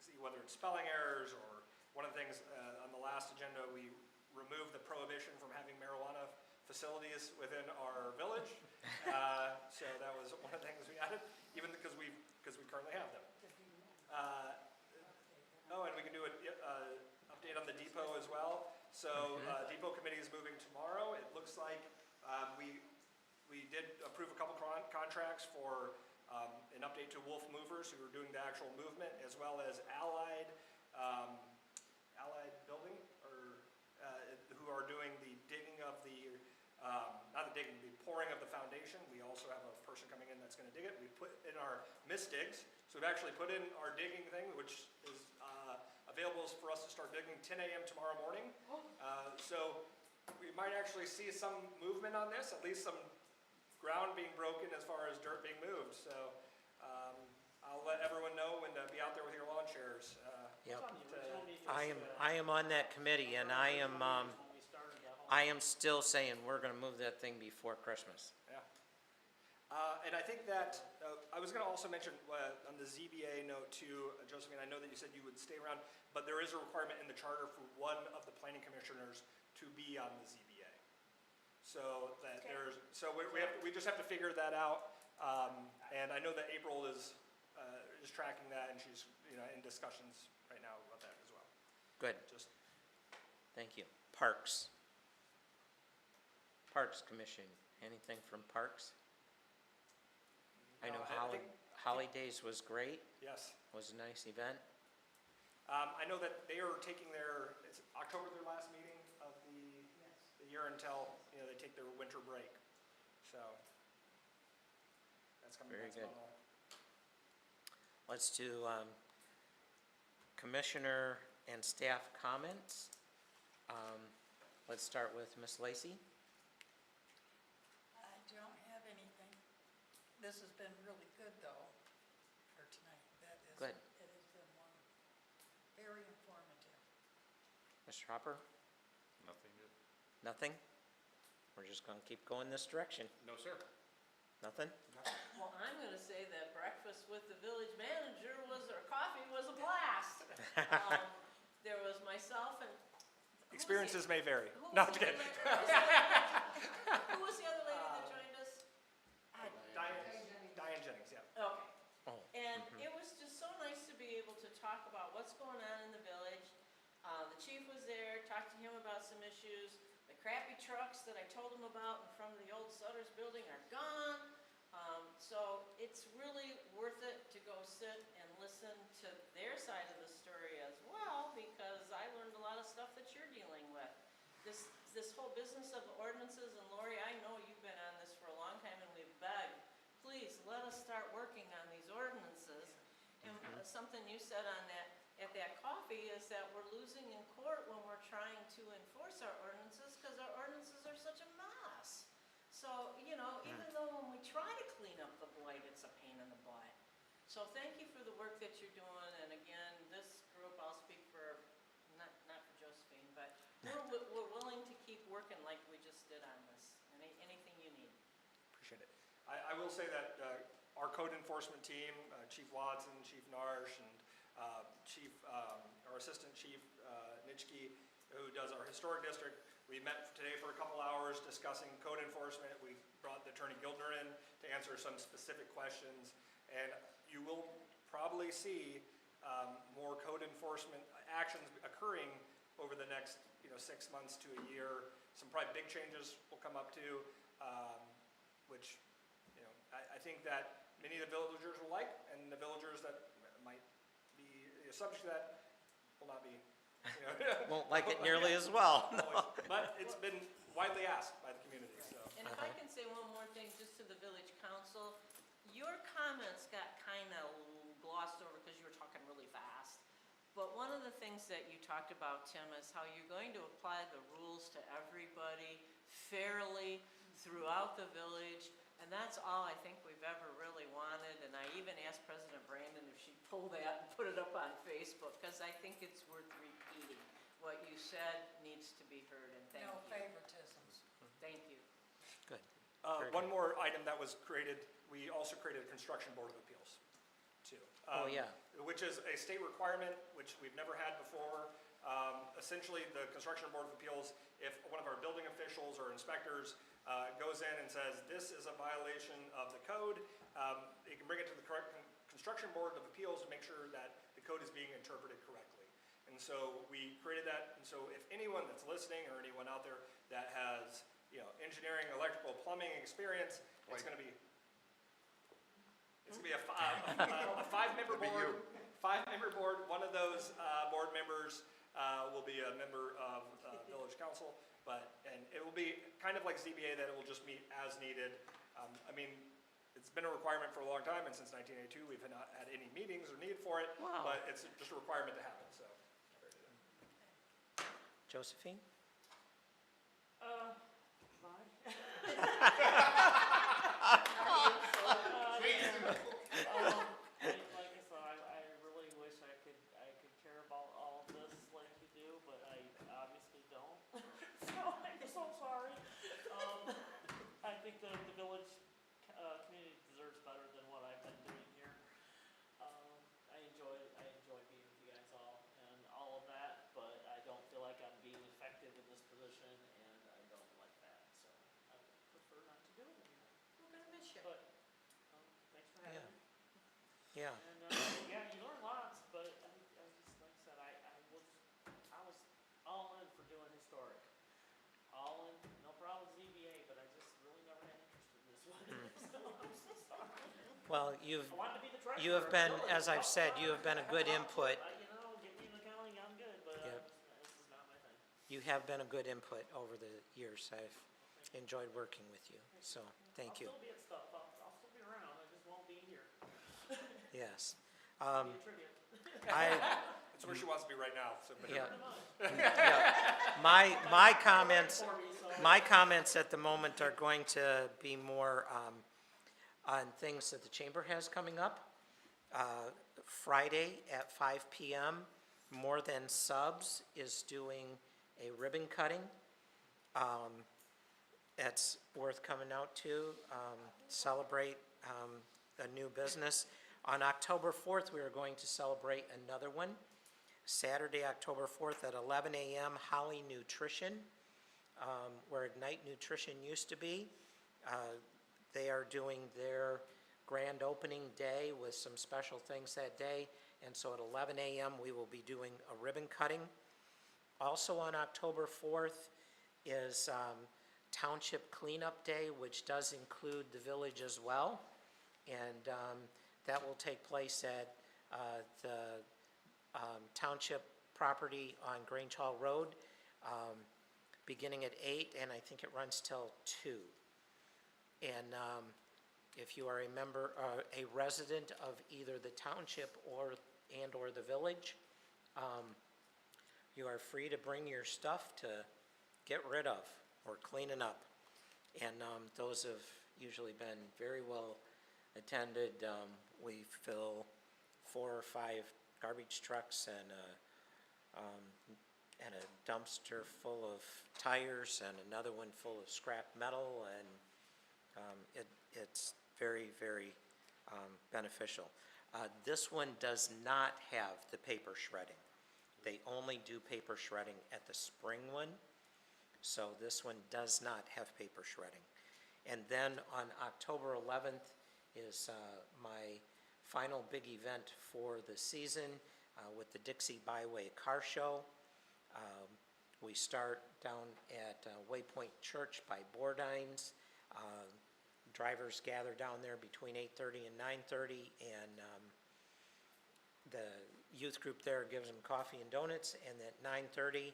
see whether it's spelling errors, or one of the things on the last agenda, we removed the prohibition from having marijuana facilities within our village. So that was one of the things we added, even because we currently have them. And we can do an update on the depot as well. So depot committee is moving tomorrow. It looks like we did approve a couple contracts for an update to Wolf Movers, who are doing the actual movement, as well as Allied Building, or who are doing the digging of the the pouring of the foundation. We also have a person coming in that's going to dig it. We put in our mist digs, so we've actually put in our digging thing, which is available for us to start digging 10 a.m. tomorrow morning. So we might actually see some movement on this, at least some ground being broken as far as dirt being moved. So I'll let everyone know when to be out there with your lawn chairs. Yep. To- I am on that committee, and I am still saying we're gonna move that thing before Christmas. Yeah. And I think that, I was gonna also mention on the ZBA note too, Josephine, I know that you said you would stay around, but there is a requirement in the charter for one of the planning commissioners to be on the ZBA. So that we just have to figure that out. And I know that April is tracking that, and she's, in discussions right now about that as well. Good, Just, thank you. Parks. Parks Commission, anything from Parks? I know No, Holly Days was great, Yes. was a nice event. I know that they are taking it's October their last meeting of the year until, they take their winter break. So that's coming. Very that's good. about all. Let's do commissioner and staff comments. Let's start with Ms. Lacy. I don't have anything. This has been really good, though, for tonight. That is. Good. It has been very informative. Mr. Hopper, Nothing good? nothing? We're just gonna keep going this direction. No, sir. Nothing? Well, I'm gonna say that breakfast with the village manager or coffee was a blast. There was myself and. who was the- Experiences may vary. who No, was I'm the kidding. other- Who was the other lady that joined us? Diane Jennings, yeah. Okay. Oh, And it was just so nice to be able to talk about what's going on in the village. The chief was there, talked to him about some issues. The crappy trucks that I told him about in front of the old Sutter's building are gone. So it's really worth it to go sit and listen to their side of the story as well, because I learned a lot of stuff that you're dealing with. This whole business of ordinances, and Lori, I know you've been on this for a long time, and we've begged, please, let us start working on these ordinances. And something you said at that coffee is that we're losing in court when we're trying to enforce our ordinances, because our ordinances are such a mess. So, even though when we try to clean up the blight, it's a pain in the butt. So thank you for the work that you're doing, and again, this group, I'll speak for, not for Josephine, but we're willing to keep working like we just did on this. Anything you need. Appreciate it. I will say that our code enforcement team, Chief Watson, Chief Narsh, and our Assistant Chief Nitschke, who does our historic district, we met today for a couple hours discussing code enforcement. We brought the Attorney Gildner in to answer some specific questions, and you will probably see more code enforcement actions occurring over the next 6 months to a year. Some probably big changes will come up too, which I think that many of the villagers will like, and the villagers that might be subject to that will not be. Won't like it nearly as well. Always. But it's been widely asked by the community, so. And if I can say one more thing, just to the village council, your comments got kind of glossed over because you were talking really fast. But one of the things that you talked about, Tim, is how you're going to apply the rules to everybody fairly throughout the village. And that's all I think we've ever really wanted. And I even asked President Brandon if she'd pull that and put it up on Facebook, because I think it's worth repeating. What you said needs to be heard, and thank No you. favoritisms. Thank you. Good. Very One more item that was created, we also created a Construction Board of Appeals, too. Oh, yeah. Which is a state requirement, which we've never had before. Essentially, the Construction Board of Appeals, if one of our building officials or inspectors goes in and says, this is a violation of the code, they can bring it to the correct Construction Board of Appeals to make sure that the code is being interpreted correctly. And so we created that, and so if anyone that's listening or anyone out there that has, engineering, electrical, plumbing experience, it's gonna be a five-member That'd be board. you. Five-member board. One of those board members will be a member of village council, and it will be kind of like ZBA, that it will just meet as needed. It's been a requirement for a long time, and since 1982, we've not had any meetings or need for it. Wow. But it's just a requirement to happen, so. Josephine? Like I said, I really wish I could care about all of this like you do, but I obviously don't. So I'm so sorry. I think the village community deserves better than what I've been doing here. I enjoy being with you guys all and all of that, but I don't feel like I'm being effective in this position, and I don't like that, so I would prefer not to do it anymore. We're gonna miss you. But, thanks for having me. Yeah. And, yeah, you learn lots, but I just, like I said, I was all in for doing historic. All in, no problem with ZBA, but I just really never had interest in this one. So I'm so sorry. Well, you've, I wanted to be the treasurer. you have been, of the village. as I've said, you have been a good input. You know, get me in accounting, I'm good, but Yep. this is not my thing. You have been a good input over the years. I've enjoyed working with you, so thank you. I'll still be at stuff, I'll still be around, I just won't be here. Yes. Be a trivia. That's where she wants to be right now, so. Yeah. Yeah. My comments at the moment are going to be more on things that the chamber has coming up. Friday at 5 PM, More Than Subs is doing a ribbon cutting. That's worth coming out to, celebrate a new business. On October 4th, we are going to celebrate another one. Saturday, October 4th at 11 a.m., Holly Nutrition, where Ignite Nutrition used to be. They are doing their grand opening day with some special things that day. And so at 11 a.m., we will be doing a ribbon cutting. Also on October 4th is Township Cleanup Day, which does include the village as well. And that will take place at the township property on Grange Hall Road, beginning at 8, and I think it runs till 2. And if you are a member, a resident of either the township or the village, you are free to bring your stuff to get rid of or cleaning up. And those have usually been very well attended. We fill 4 or 5 garbage trucks and a dumpster full of tires and another one full of scrap metal, and it's very, very beneficial. This one does not have the paper shredding. They only do paper shredding at the spring one, so this one does not have paper shredding. And then on October 11th is my final big event for the season with the Dixie Byway Car Show. We start down at Waypoint Church by Bordines. Drivers gather down there between 8:30 and 9:30, and the youth group there gives them coffee and donuts, and at 9:30,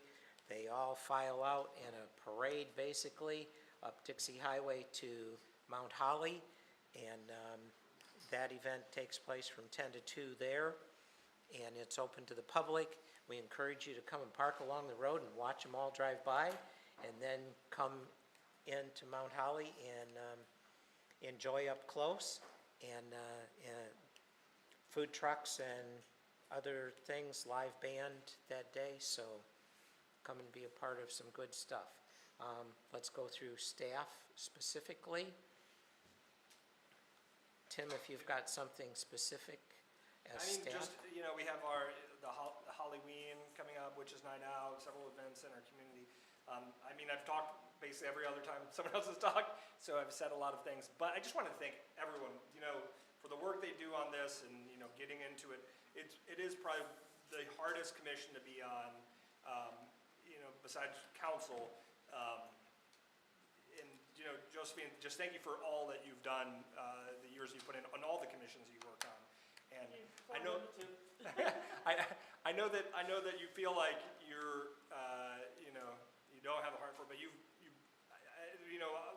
they all file out in a parade, basically, up Dixie Highway to Mount Holly, and that event takes place from 10 to 2 there, and it's open to the public. We encourage you to come and park along the road and watch them all drive by, and then come into Mount Holly and enjoy up close, and food trucks and other things, live band that day, so come and be a part of some good stuff. Let's go through staff specifically. Tim, if you've got something specific as staff. Just, we have the Halloween coming up, which is Night Out, several events in our community. I've talked basically every other time someone else has talked, so I've said a lot of things. But I just want to thank everyone, for the work they do on this and, getting into it. It is probably the hardest commission to be on, besides council. And, Josephine, just thank you for all that you've done, the years you put in on all the commissions you work on. And I know, I know that you feel like you're, you don't have a heart for it, but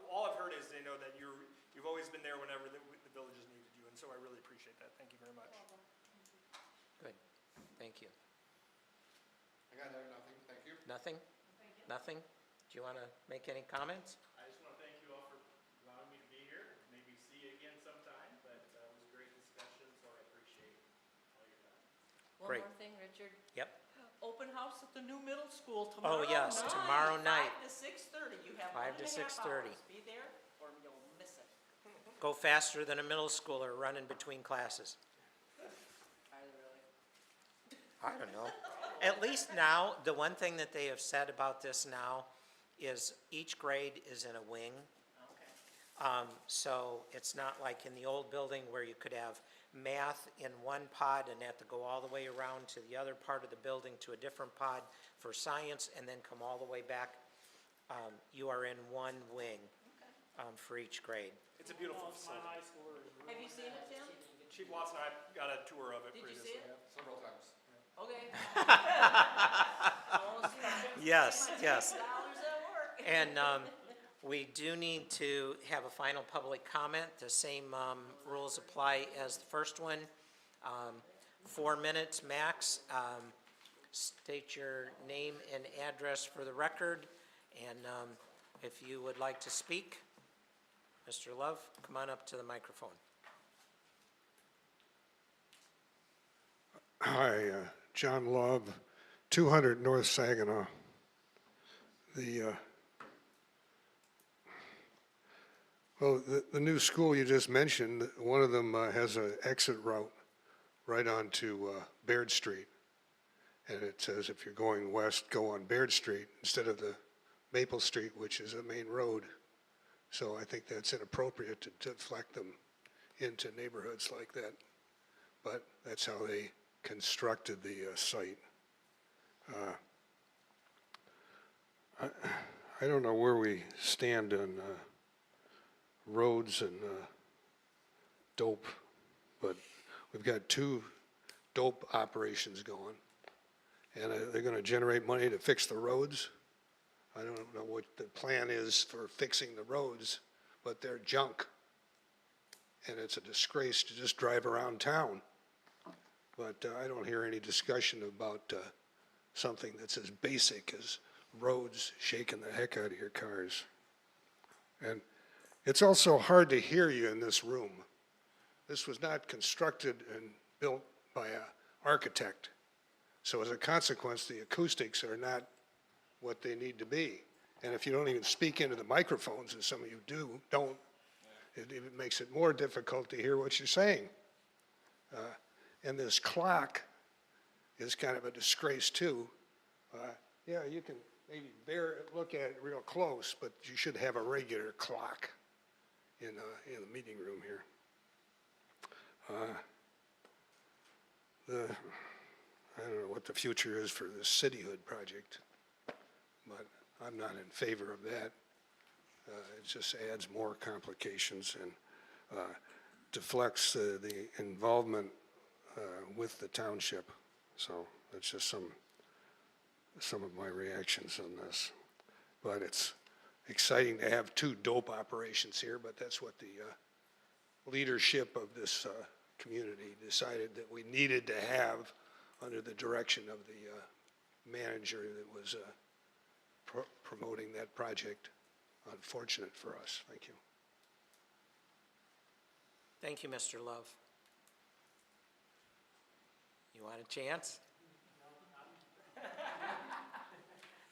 all I've heard is, that you've always been there whenever the villages needed you, and so I really appreciate that. Thank you very much. Good, thank you. I got nothing, thank you. Nothing? Nothing? Do you want to make any comments? I just want to thank you all for allowing me to be here, maybe see you again sometime, but it was a great discussion, so I appreciate all your time. One Great. more thing, Richard. Yep. Open house at the new middle school tomorrow night. yes, tomorrow night. 5 to 6:30. You have 5 to 6:30. 1.5 hours. Be there or you'll miss it. Go faster than a middle schooler running between classes. Are they really? I don't know. At least now, the one thing that they have said about this now is each grade is in a wing. Okay. So it's not like in the old building where you could have math in one pod and have to go all the way around to the other part of the building to a different pod for science and then come all the way back. You are in one wing for each grade. It's a beautiful My facility. high schooler is Have you seen it, Tim? Chief Watson, I got a tour of it Did you previously. see it? Several times. Okay. I wanna see my Yes, yes. dollars at work. And we do need to have a final public comment. The same rules apply as the first one. 4 minutes max. State your name and address for the record. And if you would like to speak, Mr. Love, come on up to the microphone. Hi, John Love, 200 North Saginaw. The new school you just mentioned, one of them has an exit route right onto Baird Street. And it says if you're going west, go on Baird Street instead of the Maple Street, which is a main road. So I think that's inappropriate to deflect them into neighborhoods like that. But that's how they constructed the site. I don't know where we stand on roads and dope, but we've got 2 dope operations going, and they're going to generate money to fix the roads. I don't know what the plan is for fixing the roads, but they're junk, and it's a disgrace to just drive around town. But I don't hear any discussion about something that's as basic as roads shaking the heck out of your cars. And it's also hard to hear you in this room. This was not constructed and built by an architect. So as a consequence, the acoustics are not what they need to be. And if you don't even speak into the microphones, and some of you don't, it even makes it more difficult to hear what you're saying. And this clock is kind of a disgrace too. Yeah, you can maybe look at it real close, but you should have a regular clock in the meeting room here. I don't know what the future is for this cityhood project, but I'm not in favor of that. It just adds more complications and deflects the involvement with the township. So that's just some of my reactions on this. But it's exciting to have 2 dope operations here, but that's what the leadership of this community decided that we needed to have under the direction of the manager that was promoting that project. Unfortunate for us. Thank you. Thank you, Mr. Love. You want a chance?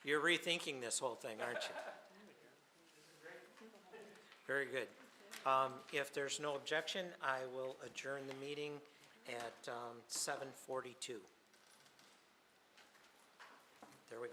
You're rethinking this whole thing, aren't you? Very good. If there's no objection, I will adjourn the meeting at 7:42. There we go.